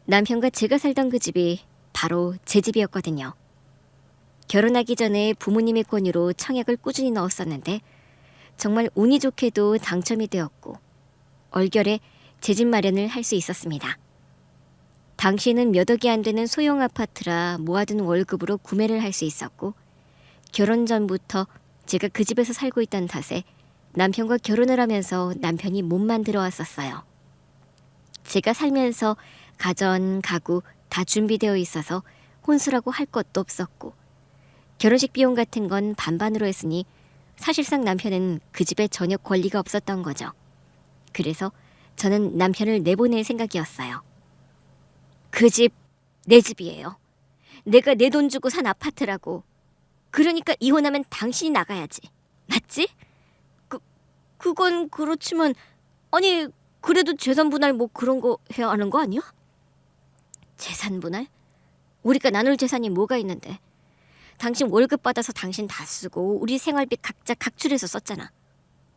남편과 제가 살던 그 집이 바로 제 집이었거든요. 결혼하기 전에 부모님의 권유로 청약을 꾸준히 넣었었는데 정말 운이 좋게도 당첨이 되었고 얼결에 제 집 마련을 할 수 있었습니다. 당시에는 몇 억이 안 되는 소형 아파트라 모아둔 월급으로 구매를 할 수 있었고 결혼 전부터 제가 그 집에서 살고 있던 탓에 남편과 결혼을 하면서 남편이 몸만 들어왔었어요. 제가 살면서 가전, 가구 다 준비되어 있어서 혼수라고 할 것도 없었고 결혼식 비용 같은 건 반반으로 했으니 사실상 남편은 그 집에 전혀 권리가 없었던 거죠. 그래서 저는 남편을 내보낼 생각이었어요. 그 집 내 집이에요. 내가 내 돈 주고 산 아파트라고. 그러니까 이혼하면 당신이 나가야지. 맞지? 그건 그렇지만 아니 그래도 재산 분할 뭐 그런 거 해야 하는 거 아니야? 재산 분할? 우리가 나눌 재산이 뭐가 있는데. 당신 월급 받아서 당신 다 쓰고 우리 생활비 각자 각출해서 썼잖아.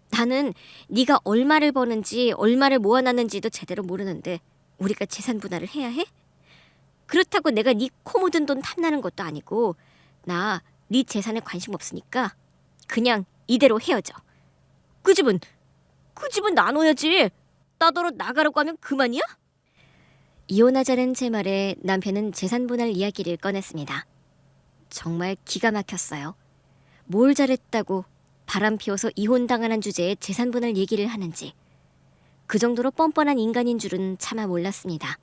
나는 네가 얼마를 버는지 얼마를 모아놨는지도 제대로 모르는데 우리가 재산 분할을 해야 해? 그렇다고 내가 네 코 묻은 돈 탐나는 것도 아니고 나 네 재산에 관심 없으니까 그냥 이대로 헤어져. 그 집은 나눠야지. 나더러 나가라고 하면 그만이야? 이혼하자는 제 말에 남편은 재산 분할 이야기를 꺼냈습니다. 정말 기가 막혔어요. 뭘 잘했다고 바람 피워서 이혼당하는 주제에 재산 분할 얘기를 하는지. 그 정도로 뻔뻔한 인간인 줄은 차마 몰랐습니다.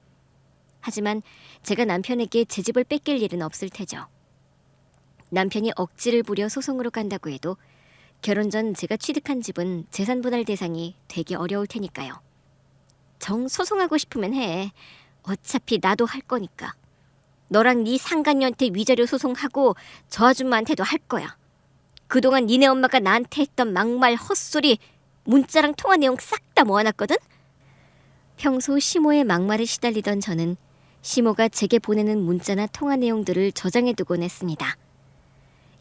하지만 제가 남편에게 제 집을 뺏길 일은 없을 테죠. 남편이 억지를 부려 소송으로 간다고 해도 결혼 전 제가 취득한 집은 재산 분할 대상이 되게 어려울 테니까요. 정 소송하고 싶으면 해. 어차피 나도 할 거니까. 너랑 네 상간녀한테 위자료 소송하고 저 아줌마한테도 할 거야. 그동안 니네 엄마가 나한테 했던 막말 헛소리 문자랑 통화 내용 싹 다 모아놨거든? 평소 시모의 막말에 시달리던 저는 시모가 제게 보내는 문자나 통화 내용들을 저장해두곤 했습니다.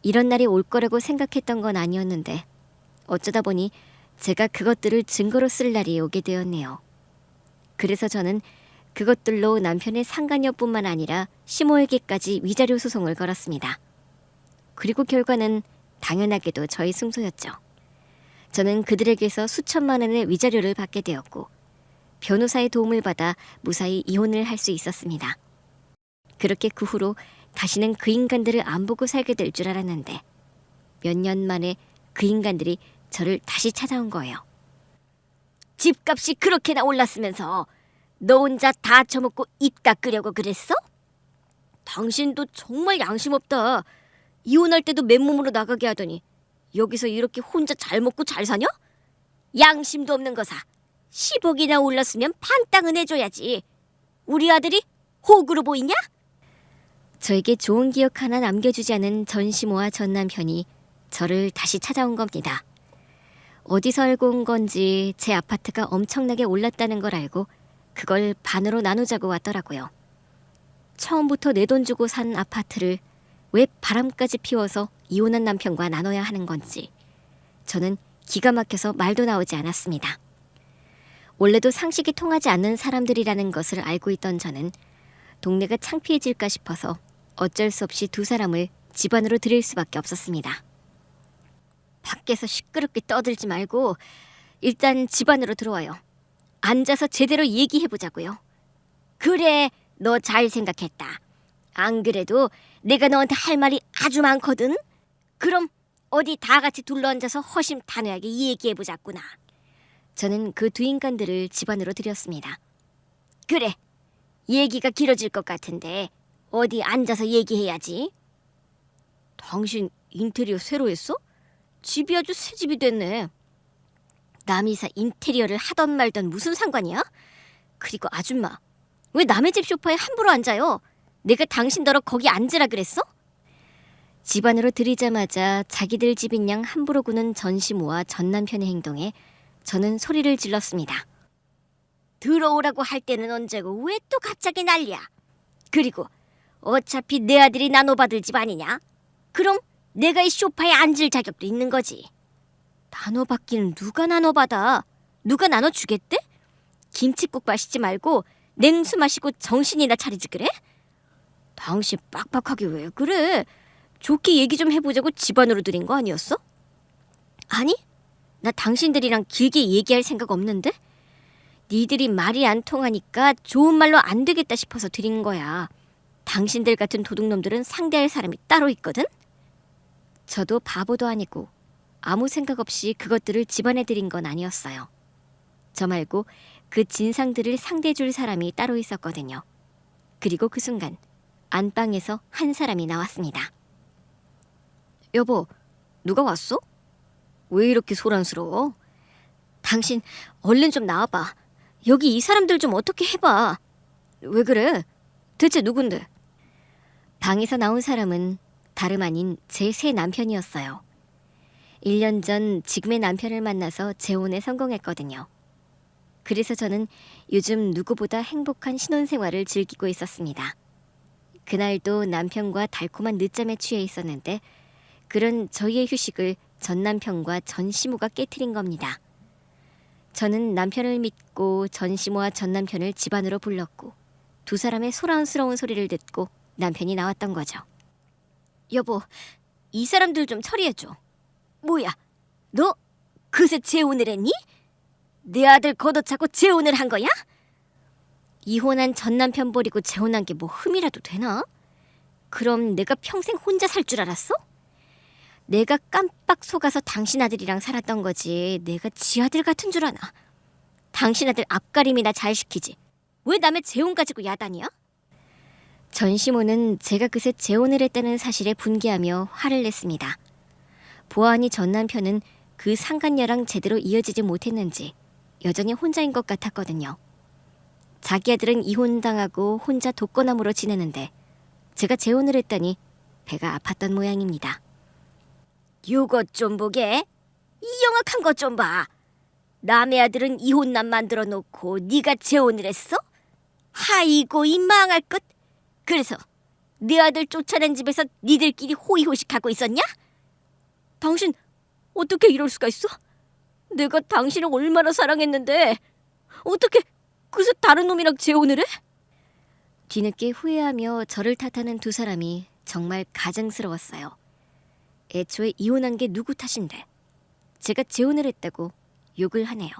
이런 날이 올 거라고 생각했던 건 아니었는데 어쩌다 보니 제가 그것들을 증거로 쓸 날이 오게 되었네요. 그래서 저는 그것들로 남편의 상간녀뿐만 아니라 시모에게까지 위자료 소송을 걸었습니다. 그리고 결과는 당연하게도 저희 승소였죠. 저는 그들에게서 수천만 원의 위자료를 받게 되었고 변호사의 도움을 받아 무사히 이혼을 할 수 있었습니다. 그렇게 그 후로 다시는 그 인간들을 안 보고 살게 될 줄 알았는데 몇 년 만에 그 인간들이 저를 다시 찾아온 거예요. 집값이 그렇게나 올랐으면서 너 혼자 다 처먹고 입 닦으려고 그랬어? 당신도 정말 양심 없다. 이혼할 때도 맨몸으로 나가게 하더니 여기서 이렇게 혼자 잘 먹고 잘 사냐? 양심도 없는 거사. 10억이나 올랐으면 반 땅은 해줘야지. 우리 아들이 호구로 보이냐? 저에게 좋은 기억 하나 남겨주지 않은 전시모와 전 남편이 저를 다시 찾아온 겁니다. 어디서 알고 온 건지 제 아파트가 엄청나게 올랐다는 걸 알고 그걸 반으로 나누자고 왔더라고요. 처음부터 내 돈 주고 산 아파트를 왜 바람까지 피워서 이혼한 남편과 나눠야 하는 건지 저는 기가 막혀서 말도 나오지 않았습니다. 원래도 상식이 통하지 않는 사람들이라는 것을 알고 있던 저는 동네가 창피해질까 싶어서 어쩔 수 없이 두 사람을 집 안으로 들일 수밖에 없었습니다. 밖에서 시끄럽게 떠들지 말고 일단 집 안으로 들어와요. 앉아서 제대로 얘기해보자고요. 그래, 너 잘 생각했다. 안 그래도 내가 너한테 할 말이 아주 많거든. 그럼 어디 다 같이 둘러앉아서 허심탄회하게 얘기해보자꾸나. 저는 그 두 인간들을 집 안으로 들였습니다. 그래, 얘기가 길어질 것 같은데 어디 앉아서 얘기해야지. 당신 인테리어 새로 했어? 집이 아주 새 집이 됐네. 남이 사 인테리어를 하던 말던 무슨 상관이야? 그리고 아줌마, 왜 남의 집 소파에 함부로 앉아요? 내가 당신더러 거기 앉으라 그랬어? 집 안으로 들이자마자 자기들 집인 양 함부로 구는 전시모와 전 남편의 행동에 저는 소리를 질렀습니다. 들어오라고 할 때는 언제고 왜 또 갑자기 난리야? 그리고 어차피 내 아들이 나눠받을 집 아니냐? 그럼 내가 이 소파에 앉을 자격도 있는 거지. 나눠받기는 누가 나눠받아? 누가 나눠주겠대? 김칫국 마시지 말고 냉수 마시고 정신이나 차리지 그래? 당신 빡빡하게 왜 그래? 좋게 얘기 좀 해보자고 집 안으로 들인 거 아니었어? 아니, 나 당신들이랑 길게 얘기할 생각 없는데? 니들이 말이 안 통하니까 좋은 말로 안 되겠다 싶어서 들인 거야. 당신들 같은 도둑놈들은 상대할 사람이 따로 있거든? 저도 바보도 아니고 아무 생각 없이 그것들을 집안에 들인 건 아니었어요. 저 말고 그 진상들을 상대해줄 사람이 따로 있었거든요. 그리고 그 순간 안방에서 한 사람이 나왔습니다. 여보, 누가 왔어? 왜 이렇게 소란스러워? 당신 얼른 좀 나와봐. 여기 이 사람들 좀 어떻게 해봐. 왜 그래? 대체 누군데? 방에서 나온 사람은 다름 아닌 제 새 남편이었어요. 1년 전 지금의 남편을 만나서 재혼에 성공했거든요. 그래서 저는 요즘 누구보다 행복한 신혼생활을 즐기고 있었습니다. 그날도 남편과 달콤한 늦잠에 취해 있었는데 그런 저희의 휴식을 전 남편과 전 시모가 깨트린 겁니다. 저는 남편을 믿고 전 시모와 전 남편을 집 안으로 불렀고 두 사람의 소란스러운 소리를 듣고 남편이 나왔던 거죠. 여보, 이 사람들 좀 처리해줘. 뭐야, 너 그새 재혼을 했니? 내 아들 걷어차고 재혼을 한 거야? 이혼한 전 남편 버리고 재혼한 게 뭐 흠이라도 되나? 그럼 내가 평생 혼자 살 줄 알았어? 내가 깜빡 속아서 당신 아들이랑 살았던 거지 내가 지 아들 같은 줄 아나? 당신 아들 앞가림이나 잘 시키지. 왜 남의 재혼 가지고 야단이야? 전시모는 제가 그새 재혼을 했다는 사실에 분개하며 화를 냈습니다. 보아하니 전 남편은 그 상간녀랑 제대로 이어지지 못했는지 여전히 혼자인 것 같았거든요. 자기 아들은 이혼당하고 혼자 독거노무로 지내는데 제가 재혼을 했다니 배가 아팠던 모양입니다. 요것 좀 보게. 이 영악한 것 좀 봐. 남의 아들은 이혼남 만들어 놓고 네가 재혼을 했어? 아이고 이 망할 것. 그래서 네 아들 쫓아낸 집에서 니들끼리 호의호식하고 있었냐? 당신 어떻게 이럴 수가 있어? 내가 당신을 얼마나 사랑했는데 어떻게 그새 다른 놈이랑 재혼을 해? 뒤늦게 후회하며 저를 탓하는 두 사람이 정말 가증스러웠어요. 애초에 이혼한 게 누구 탓인데 제가 재혼을 했다고 욕을 하네요.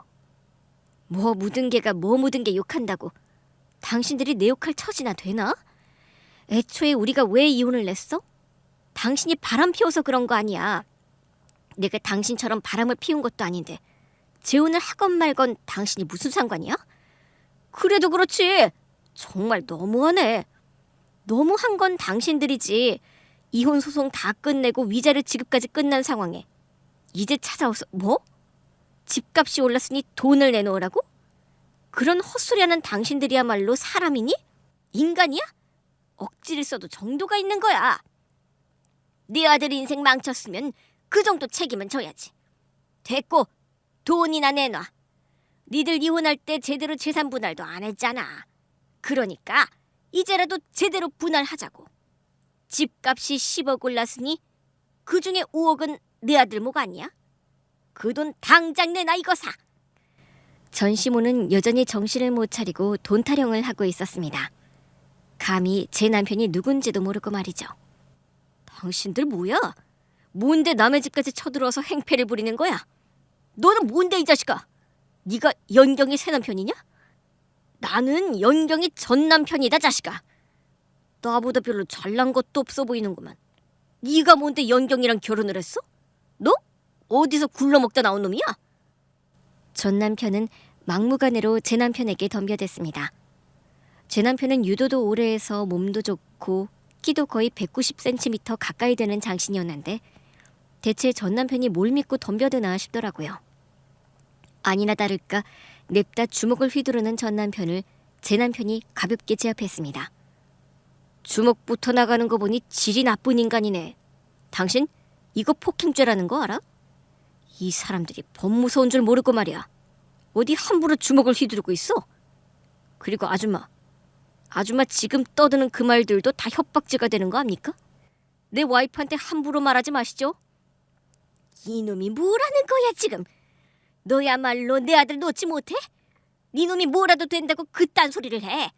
뭐 묻은 개가 뭐 묻은 개 욕한다고 당신들이 내 욕할 처지나 되나? 애초에 우리가 왜 이혼을 냈어? 당신이 바람 피워서 그런 거 아니야. 내가 당신처럼 바람을 피운 것도 아닌데 재혼을 하건 말건 당신이 무슨 상관이야? 그래도 그렇지. 정말 너무하네. 너무한 건 당신들이지. 이혼 소송 다 끝내고 위자료 지급까지 끝난 상황에 이제 찾아와서 뭐? 집값이 올랐으니 돈을 내놓으라고? 그런 헛소리하는 당신들이야말로 사람이니? 인간이야? 억지를 써도 정도가 있는 거야. 네 아들 인생 망쳤으면 그 정도 책임은 져야지. 됐고 돈이나 내놔. 니들 이혼할 때 제대로 재산 분할도 안 했잖아. 그러니까 이제라도 제대로 분할하자고. 집값이 10억 올랐으니 그중에 5억은 내 아들 목 아니야? 그 돈 당장 내놔 이거 사. 전시모는 여전히 정신을 못 차리고 돈 타령을 하고 있었습니다. 감히 제 남편이 누군지도 모르고 말이죠. 당신들 뭐야? 뭔데 남의 집까지 쳐들어와서 행패를 부리는 거야? 너는 뭔데 이 자식아? 네가 연경이 새 남편이냐? 나는 연경이 전 남편이다 자식아. 나보다 별로 잘난 것도 없어 보이는구만. 네가 뭔데 연경이랑 결혼을 했어? 너? 어디서 굴러먹다 나온 놈이야? 전 남편은 막무가내로 제 남편에게 덤벼댔습니다. 제 남편은 유도도 오래 해서 몸도 좋고 키도 거의 190cm 가까이 되는 장신이었는데 대체 전 남편이 뭘 믿고 덤벼드나 싶더라고요. 아니나 다를까 냅다 주먹을 휘두르는 전 남편을 제 남편이 가볍게 제압했습니다. 주먹부터 나가는 거 보니 질이 나쁜 인간이네. 당신 이거 폭행죄라는 거 알아? 이 사람들이 법 무서운 줄 모르고 말이야. 어디 함부로 주먹을 휘두르고 있어? 그리고 아줌마 지금 떠드는 그 말들도 다 협박죄가 되는 거 압니까? 내 와이프한테 함부로 말하지 마시죠. 이놈이 뭐라는 거야 지금? 너야말로 내 아들 놓지 못해? 네 놈이 뭐라도 된다고 그딴 소리를 해.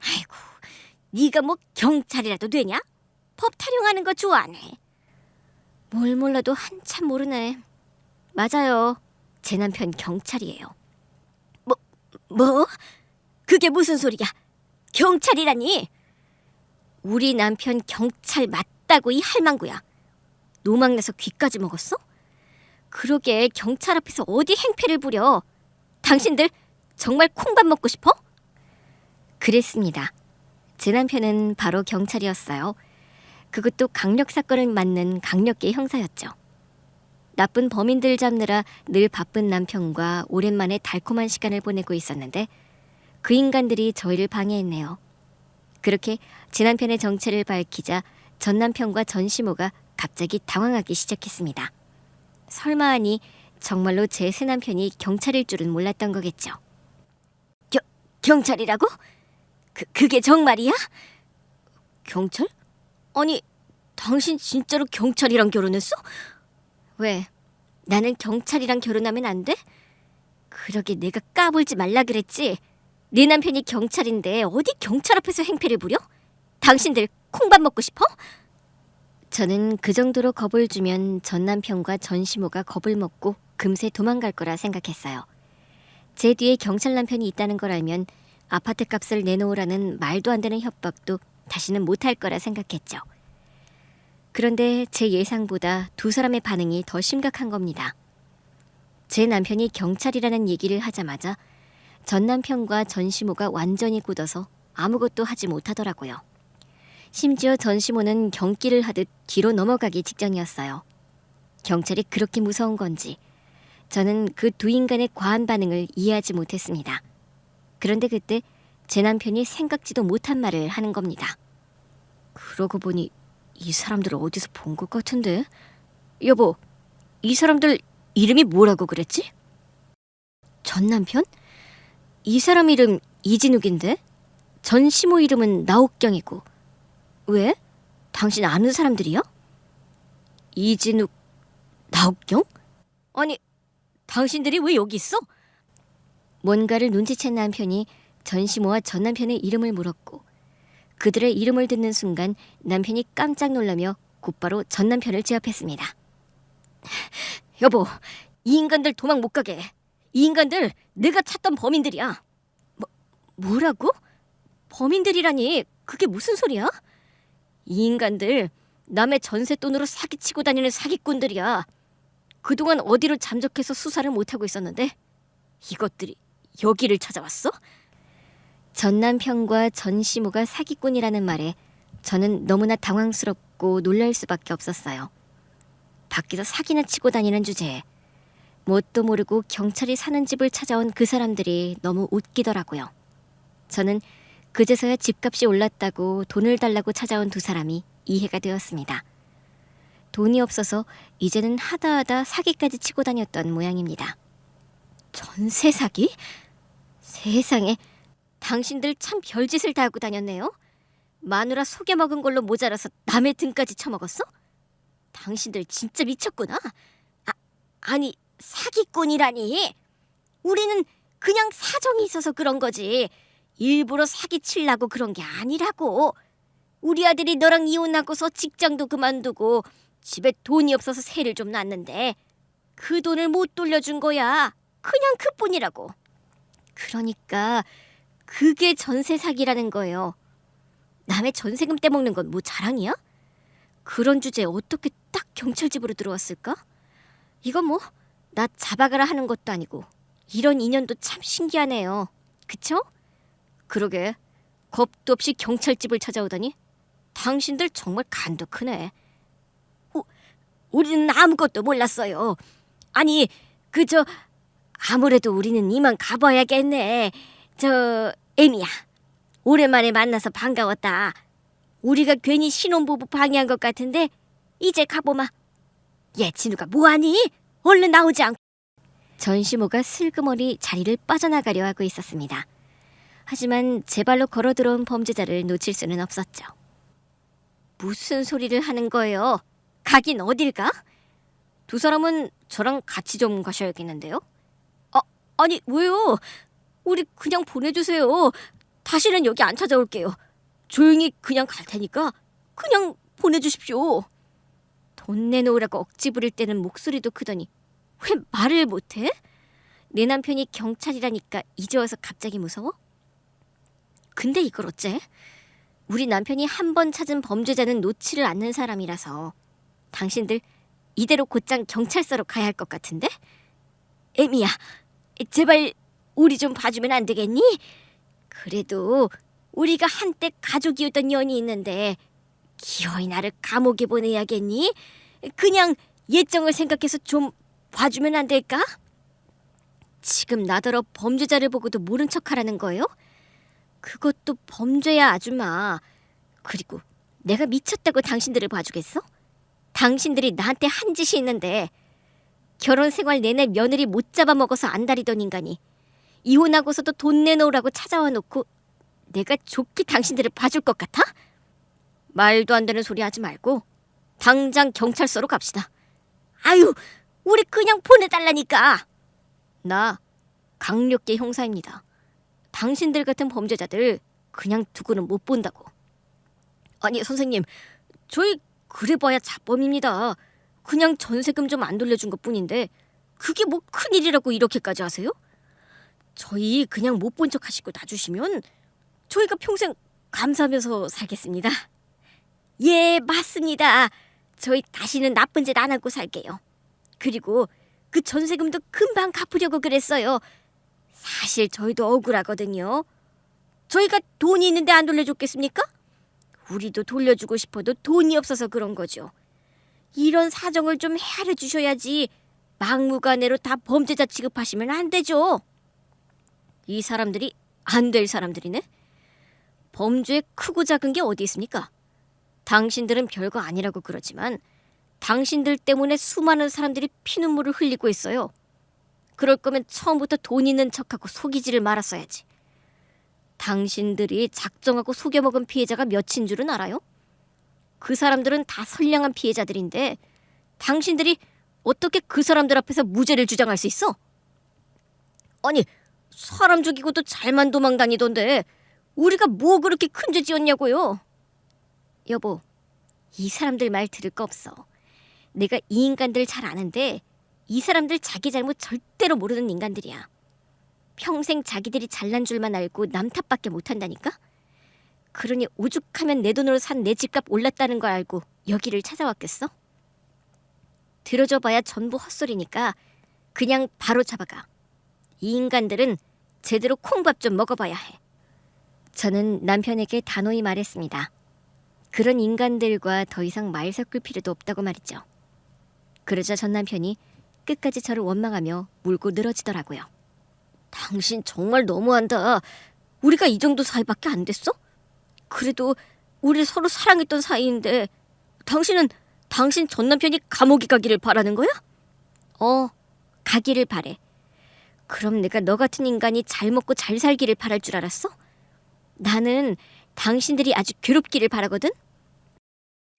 아이고, 네가 뭐 경찰이라도 되냐? 법 타령하는 거 좋아하네. 뭘 몰라도 한참 모르네. 맞아요. 제 남편 경찰이에요. 뭐? 그게 무슨 소리야? 경찰이라니? 우리 남편 경찰 맞다고 이 할망구야. 노망나서 귀까지 먹었어? 그러게 경찰 앞에서 어디 행패를 부려. 당신들 정말 콩밥 먹고 싶어? 그랬습니다. 제 남편은 바로 경찰이었어요. 그것도 강력 사건을 맡는 강력계 형사였죠. 나쁜 범인들 잡느라 늘 바쁜 남편과 오랜만에 달콤한 시간을 보내고 있었는데 그 인간들이 저희를 방해했네요. 그렇게 제 남편의 정체를 밝히자 전 남편과 전 시모가 갑자기 당황하기 시작했습니다. 설마 하니 정말로 제 새 남편이 경찰일 줄은 몰랐던 거겠죠. 경찰이라고? 그게 정말이야? 경찰? 아니, 당신 진짜로 경찰이랑 결혼했어? 왜? 나는 경찰이랑 결혼하면 안 돼? 그러게 내가 까불지 말라 그랬지. 네 남편이 경찰인데 어디 경찰 앞에서 행패를 부려? 당신들 콩밥 먹고 싶어? 저는 그 정도로 겁을 주면 전 남편과 전 시모가 겁을 먹고 금세 도망갈 거라 생각했어요. 제 뒤에 경찰 남편이 있다는 걸 알면 아파트 값을 내놓으라는 말도 안 되는 협박도 다시는 못할 거라 생각했죠. 그런데 제 예상보다 두 사람의 반응이 더 심각한 겁니다. 제 남편이 경찰이라는 얘기를 하자마자 전 남편과 전 시모가 완전히 굳어서 아무것도 하지 못하더라고요. 심지어 전 시모는 경기를 하듯 뒤로 넘어가기 직전이었어요. 경찰이 그렇게 무서운 건지 저는 그 두 인간의 과한 반응을 이해하지 못했습니다. 그런데 그때 제 남편이 생각지도 못한 말을 하는 겁니다. 그러고 보니 이 사람들을 어디서 본 것 같은데? 여보, 이 사람들 이름이 뭐라고 그랬지? 전 남편? 이 사람 이름 이진욱인데? 전 시모 이름은 나옥경이고. 왜? 당신 아는 사람들이야? 이진욱, 나옥경? 아니, 당신들이 왜 여기 있어? 뭔가를 눈치챈 남편이 전 시모와 전 남편의 이름을 물었고 그들의 이름을 듣는 순간 남편이 깜짝 놀라며 곧바로 전 남편을 제압했습니다. 여보, 이 인간들 도망 못 가게. 이 인간들 내가 찾던 범인들이야. 뭐라고? 범인들이라니 그게 무슨 소리야? 이 인간들 남의 전세돈으로 사기치고 다니는 사기꾼들이야. 그동안 어디로 잠적해서 수사를 못하고 있었는데 이것들이 여기를 찾아왔어? 전 남편과 전 시모가 사기꾼이라는 말에 저는 너무나 당황스럽고 놀랄 수밖에 없었어요. 밖에서 사기나 치고 다니는 주제에 뭣도 모르고 경찰이 사는 집을 찾아온 그 사람들이 너무 웃기더라고요. 저는 그제서야 집값이 올랐다고 돈을 달라고 찾아온 두 사람이 이해가 되었습니다. 돈이 없어서 이제는 하다하다 사기까지 치고 다녔던 모양입니다. 전세 사기? 세상에, 당신들 참 별짓을 다 하고 다녔네요. 마누라 속여먹은 걸로 모자라서 남의 등까지 쳐먹었어? 당신들 진짜 미쳤구나. 아니, 사기꾼이라니. 우리는 그냥 사정이 있어서 그런 거지. 일부러 사기치려고 그런 게 아니라고. 우리 아들이 너랑 이혼하고서 직장도 그만두고 집에 돈이 없어서 세를 좀 놨는데 그 돈을 못 돌려준 거야. 그냥 그뿐이라고. 그러니까 그게 전세 사기라는 거예요. 남의 전세금 떼먹는 건 뭐 자랑이야? 그런 주제에 어떻게 딱 경찰집으로 들어왔을까? 이건 뭐 나 잡아가라 하는 것도 아니고 이런 인연도 참 신기하네요. 그쵸? 그러게, 겁도 없이 경찰집을 찾아오다니 당신들 정말 간도 크네. 우리는 아무것도 몰랐어요. 아니, 아무래도 우리는 이만 가봐야겠네. 에미야, 오랜만에 만나서 반가웠다. 우리가 괜히 신혼부부 방해한 것 같은데 이제 가보마. 얘 진우가 뭐하니? 얼른 나오지 않고. 전시모가 슬그머니 자리를 빠져나가려 하고 있었습니다. 하지만 제 발로 걸어 들어온 범죄자를 놓칠 수는 없었죠. 무슨 소리를 하는 거예요? 가긴 어딜 가? 두 사람은 저랑 같이 좀 가셔야겠는데요? 아니, 왜요? 우리 그냥 보내주세요. 다시는 여기 안 찾아올게요. 조용히 그냥 갈 테니까 그냥 보내주십시오. 돈 내놓으라고 억지 부릴 때는 목소리도 크더니 왜 말을 못해? 내 남편이 경찰이라니까 이제 와서 갑자기 무서워? 근데 이걸 어째? 우리 남편이 한 번 찾은 범죄자는 놓지를 않는 사람이라서 당신들 이대로 곧장 경찰서로 가야 할 것 같은데? 에미야, 제발 우리 좀 봐주면 안 되겠니? 그래도 우리가 한때 가족이었던 연이 있는데 기어이 나를 감옥에 보내야겠니? 그냥 예정을 생각해서 좀 봐주면 안 될까? 지금 나더러 범죄자를 보고도 모른 척하라는 거예요? 그것도 범죄야, 아줌마. 그리고 내가 미쳤다고 당신들을 봐주겠어? 당신들이 나한테 한 짓이 있는데 결혼 생활 내내 며느리 못 잡아먹어서 안달이던 인간이 이혼하고서도 돈 내놓으라고 찾아와 놓고 내가 좋게 당신들을 봐줄 것 같아? 말도 안 되는 소리 하지 말고 당장 경찰서로 갑시다. 아유, 우리 그냥 보내달라니까. 나 강력계 형사입니다. 당신들 같은 범죄자들 그냥 두고는 못 본다고. 아니, 선생님, 저희 그래봐야 자범입니다. 그냥 전세금 좀 안 돌려준 것뿐인데 그게 뭐 큰일이라고 이렇게까지 하세요? 저희 그냥 못 본 척 하시고 놔주시면 저희가 평생 감사하면서 살겠습니다. 예, 맞습니다. 저희 다시는 나쁜 짓 안 하고 살게요. 그리고 그 전세금도 금방 갚으려고 그랬어요. 사실 저희도 억울하거든요. 저희가 돈이 있는데 안 돌려줬겠습니까? 우리도 돌려주고 싶어도 돈이 없어서 그런 거죠. 이런 사정을 좀 헤아려 주셔야지 막무가내로 다 범죄자 취급하시면 안 되죠. 이 사람들이 안 될 사람들이네. 범죄에 크고 작은 게 어디 있습니까? 당신들은 별거 아니라고 그러지만 당신들 때문에 수많은 사람들이 피눈물을 흘리고 있어요. 그럴 거면 처음부터 돈 있는 척하고 속이지를 말았어야지. 당신들이 작정하고 속여먹은 피해자가 몇인 줄은 알아요? 그 사람들은 다 선량한 피해자들인데 당신들이 어떻게 그 사람들 앞에서 무죄를 주장할 수 있어? 아니, 사람 죽이고도 잘만 도망다니던데 우리가 뭐 그렇게 큰 죄 지었냐고요? 여보, 이 사람들 말 들을 거 없어. 내가 이 인간들 잘 아는데 이 사람들 자기 잘못 절대로 모르는 인간들이야. 평생 자기들이 잘난 줄만 알고 남 탓밖에 못한다니까? 그러니 오죽하면 내 돈으로 산 내 집값 올랐다는 걸 알고 여기를 찾아왔겠어? 들어줘봐야 전부 헛소리니까 그냥 바로 잡아가. 이 인간들은 제대로 콩밥 좀 먹어봐야 해. 저는 남편에게 단호히 말했습니다. 그런 인간들과 더 이상 말 섞을 필요도 없다고 말이죠. 그러자 전 남편이 끝까지 저를 원망하며 물고 늘어지더라고요. 당신 정말 너무한다. 우리가 이 정도 사이밖에 안 됐어? 그래도 우리 서로 사랑했던 사이인데 당신은 당신 전 남편이 감옥에 가기를 바라는 거야? 가기를 바래. 그럼 내가 너 같은 인간이 잘 먹고 잘 살기를 바랄 줄 알았어? 나는 당신들이 아주 괴롭기를 바라거든?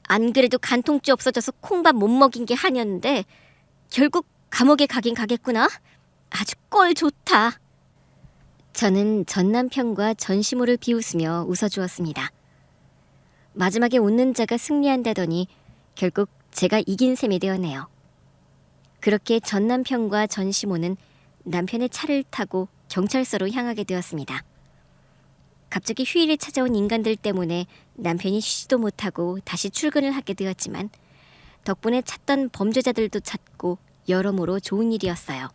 안 그래도 간통죄 없어져서 콩밥 못 먹인 게 한이었는데 결국 감옥에 가긴 가겠구나. 아주 꼴 좋다. 저는 전 남편과 전시모를 비웃으며 웃어주었습니다. 마지막에 웃는 자가 승리한다더니 결국 제가 이긴 셈이 되었네요. 그렇게 전 남편과 전시모는 남편의 차를 타고 경찰서로 향하게 되었습니다. 갑자기 휴일에 찾아온 인간들 때문에 남편이 쉬지도 못하고 다시 출근을 하게 되었지만 덕분에 찾던 범죄자들도 찾고 여러모로 좋은 일이었어요.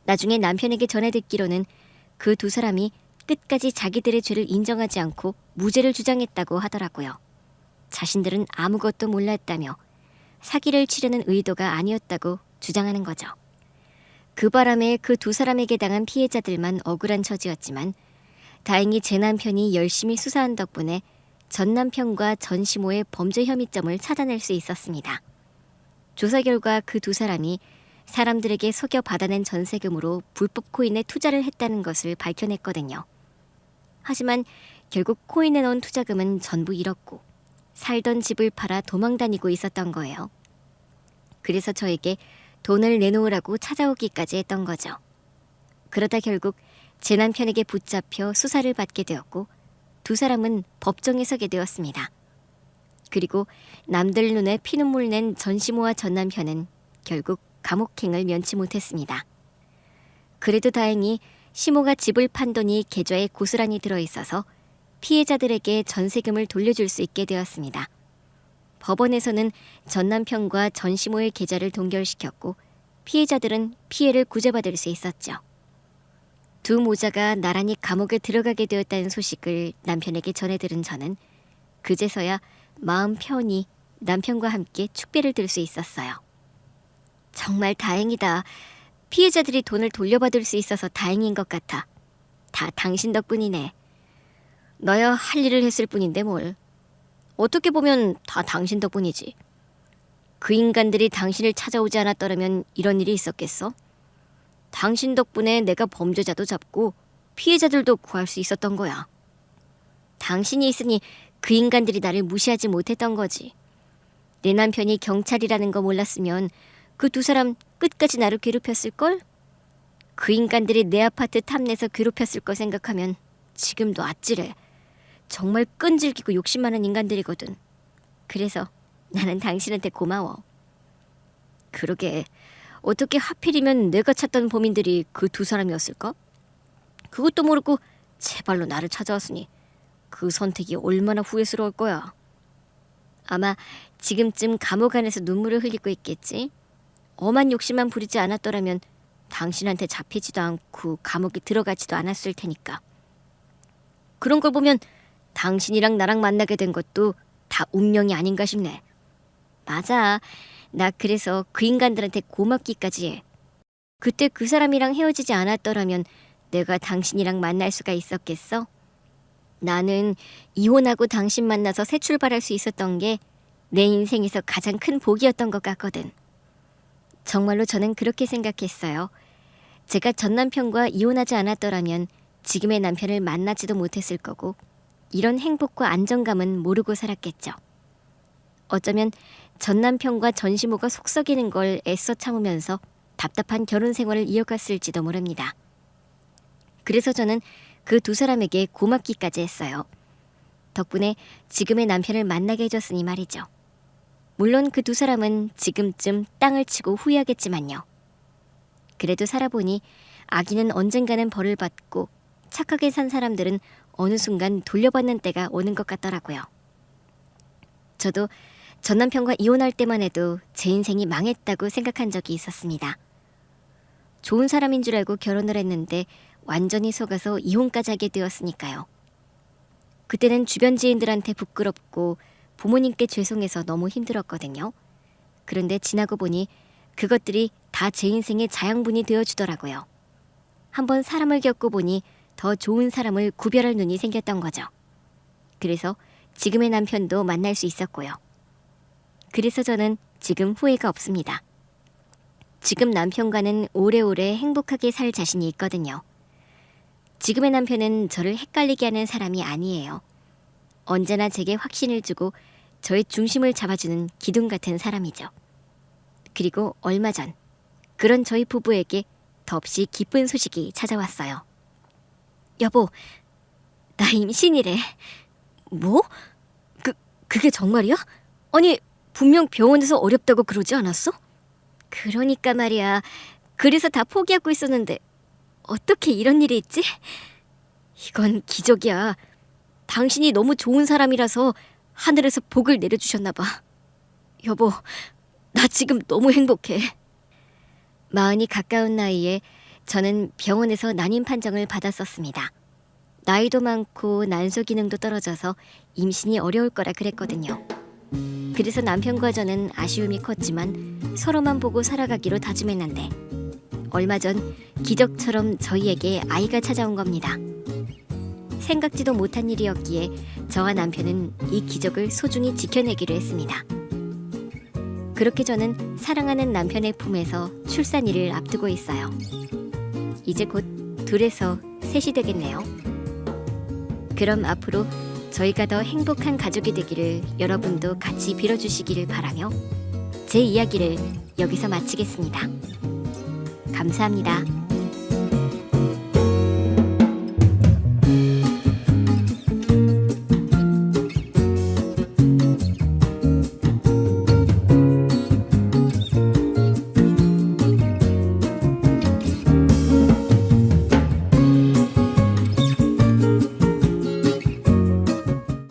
나중에 남편에게 전해 듣기로는 그 두 사람이 끝까지 자기들의 죄를 인정하지 않고 무죄를 주장했다고 하더라고요. 자신들은 아무것도 몰랐다며 사기를 치려는 의도가 아니었다고 주장하는 거죠. 그 바람에 그 두 사람에게 당한 피해자들만 억울한 처지였지만 다행히 제 남편이 열심히 수사한 덕분에 전 남편과 전 시모의 범죄 혐의점을 찾아낼 수 있었습니다. 조사 결과 그 두 사람이 사람들에게 속여 받아낸 전세금으로 불법 코인에 투자를 했다는 것을 밝혀냈거든요. 하지만 결국 코인에 넣은 투자금은 전부 잃었고 살던 집을 팔아 도망다니고 있었던 거예요. 그래서 저에게 돈을 내놓으라고 찾아오기까지 했던 거죠. 그러다 결국 제 남편에게 붙잡혀 수사를 받게 되었고 두 사람은 법정에 서게 되었습니다. 그리고 남들 눈에 피눈물 낸 전시모와 전 남편은 결국 감옥행을 면치 못했습니다. 그래도 다행히 시모가 집을 판 돈이 계좌에 고스란히 들어있어서 피해자들에게 전세금을 돌려줄 수 있게 되었습니다. 법원에서는 전 남편과 전 시모의 계좌를 동결시켰고 피해자들은 피해를 구제받을 수 있었죠. 두 모자가 나란히 감옥에 들어가게 되었다는 소식을 남편에게 전해 들은 저는 그제서야 마음 편히 남편과 함께 축배를 들 수 있었어요. 정말 다행이다. 피해자들이 돈을 돌려받을 수 있어서 다행인 것 같아. 다 당신 덕분이네. 너야 할 일을 했을 뿐인데 뭘. 어떻게 보면 다 당신 덕분이지. 그 인간들이 당신을 찾아오지 않았더라면 이런 일이 있었겠어? 당신 덕분에 내가 범죄자도 잡고 피해자들도 구할 수 있었던 거야. 당신이 있으니 그 인간들이 나를 무시하지 못했던 거지. 내 남편이 경찰이라는 거 몰랐으면 그 두 사람 끝까지 나를 괴롭혔을걸? 그 인간들이 내 아파트 탐내서 괴롭혔을 거 생각하면 지금도 아찔해. 정말 끈질기고 욕심 많은 인간들이거든. 그래서 나는 당신한테 고마워. 그러게 어떻게 하필이면 내가 찾던 범인들이 그 두 사람이었을까? 그것도 모르고 제발로 나를 찾아왔으니 그 선택이 얼마나 후회스러울 거야. 아마 지금쯤 감옥 안에서 눈물을 흘리고 있겠지. 엄한 욕심만 부리지 않았더라면 당신한테 잡히지도 않고 감옥에 들어가지도 않았을 테니까. 그런 걸 보면 당신이랑 나랑 만나게 된 것도 다 운명이 아닌가 싶네. 맞아. 나 그래서 그 인간들한테 고맙기까지 해. 그때 그 사람이랑 헤어지지 않았더라면 내가 당신이랑 만날 수가 있었겠어? 나는 이혼하고 당신 만나서 새 출발할 수 있었던 게 내 인생에서 가장 큰 복이었던 것 같거든. 정말로 저는 그렇게 생각했어요. 제가 전 남편과 이혼하지 않았더라면 지금의 남편을 만나지도 못했을 거고 이런 행복과 안정감은 모르고 살았겠죠. 어쩌면 전 남편과 전 시모가 속썩이는 걸 애써 참으면서 답답한 결혼 생활을 이어갔을지도 모릅니다. 그래서 저는 그 두 사람에게 고맙기까지 했어요. 덕분에 지금의 남편을 만나게 해줬으니 말이죠. 물론 그 두 사람은 지금쯤 땅을 치고 후회하겠지만요. 그래도 살아보니 악인은 언젠가는 벌을 받고 착하게 산 사람들은 어느 순간 돌려받는 때가 오는 것 같더라고요. 저도 전 남편과 이혼할 때만 해도 제 인생이 망했다고 생각한 적이 있었습니다. 좋은 사람인 줄 알고 결혼을 했는데 완전히 속아서 이혼까지 하게 되었으니까요. 그때는 주변 지인들한테 부끄럽고 부모님께 죄송해서 너무 힘들었거든요. 그런데 지나고 보니 그것들이 다 제 인생의 자양분이 되어주더라고요. 한번 사람을 겪고 보니 더 좋은 사람을 구별할 눈이 생겼던 거죠. 그래서 지금의 남편도 만날 수 있었고요. 그래서 저는 지금 후회가 없습니다. 지금 남편과는 오래오래 행복하게 살 자신이 있거든요. 지금의 남편은 저를 헷갈리게 하는 사람이 아니에요. 언제나 제게 확신을 주고 저의 중심을 잡아주는 기둥 같은 사람이죠. 그리고 얼마 전 그런 저희 부부에게 덧없이 기쁜 소식이 찾아왔어요. 여보, 나 임신이래. 뭐? 그게 정말이야? 아니, 분명 병원에서 어렵다고 그러지 않았어? 그러니까 말이야. 그래서 다 포기하고 있었는데 어떻게 이런 일이 있지? 이건 기적이야. 당신이 너무 좋은 사람이라서 하늘에서 복을 내려주셨나 봐. 여보, 나 지금 너무 행복해. 마흔이 가까운 나이에 저는 병원에서 난임 판정을 받았었습니다. 나이도 많고 난소 기능도 떨어져서 임신이 어려울 거라 그랬거든요. 그래서 남편과 저는 아쉬움이 컸지만 서로만 보고 살아가기로 다짐했는데 얼마 전 기적처럼 저희에게 아이가 찾아온 겁니다. 생각지도 못한 일이었기에 저와 남편은 이 기적을 소중히 지켜내기로 했습니다. 그렇게 저는 사랑하는 남편의 품에서 출산일을 앞두고 있어요. 이제 곧 둘에서 셋이 되겠네요. 그럼 앞으로 저희가 더 행복한 가족이 되기를 여러분도 같이 빌어주시기를 바라며 제 이야기를 여기서 마치겠습니다. 감사합니다.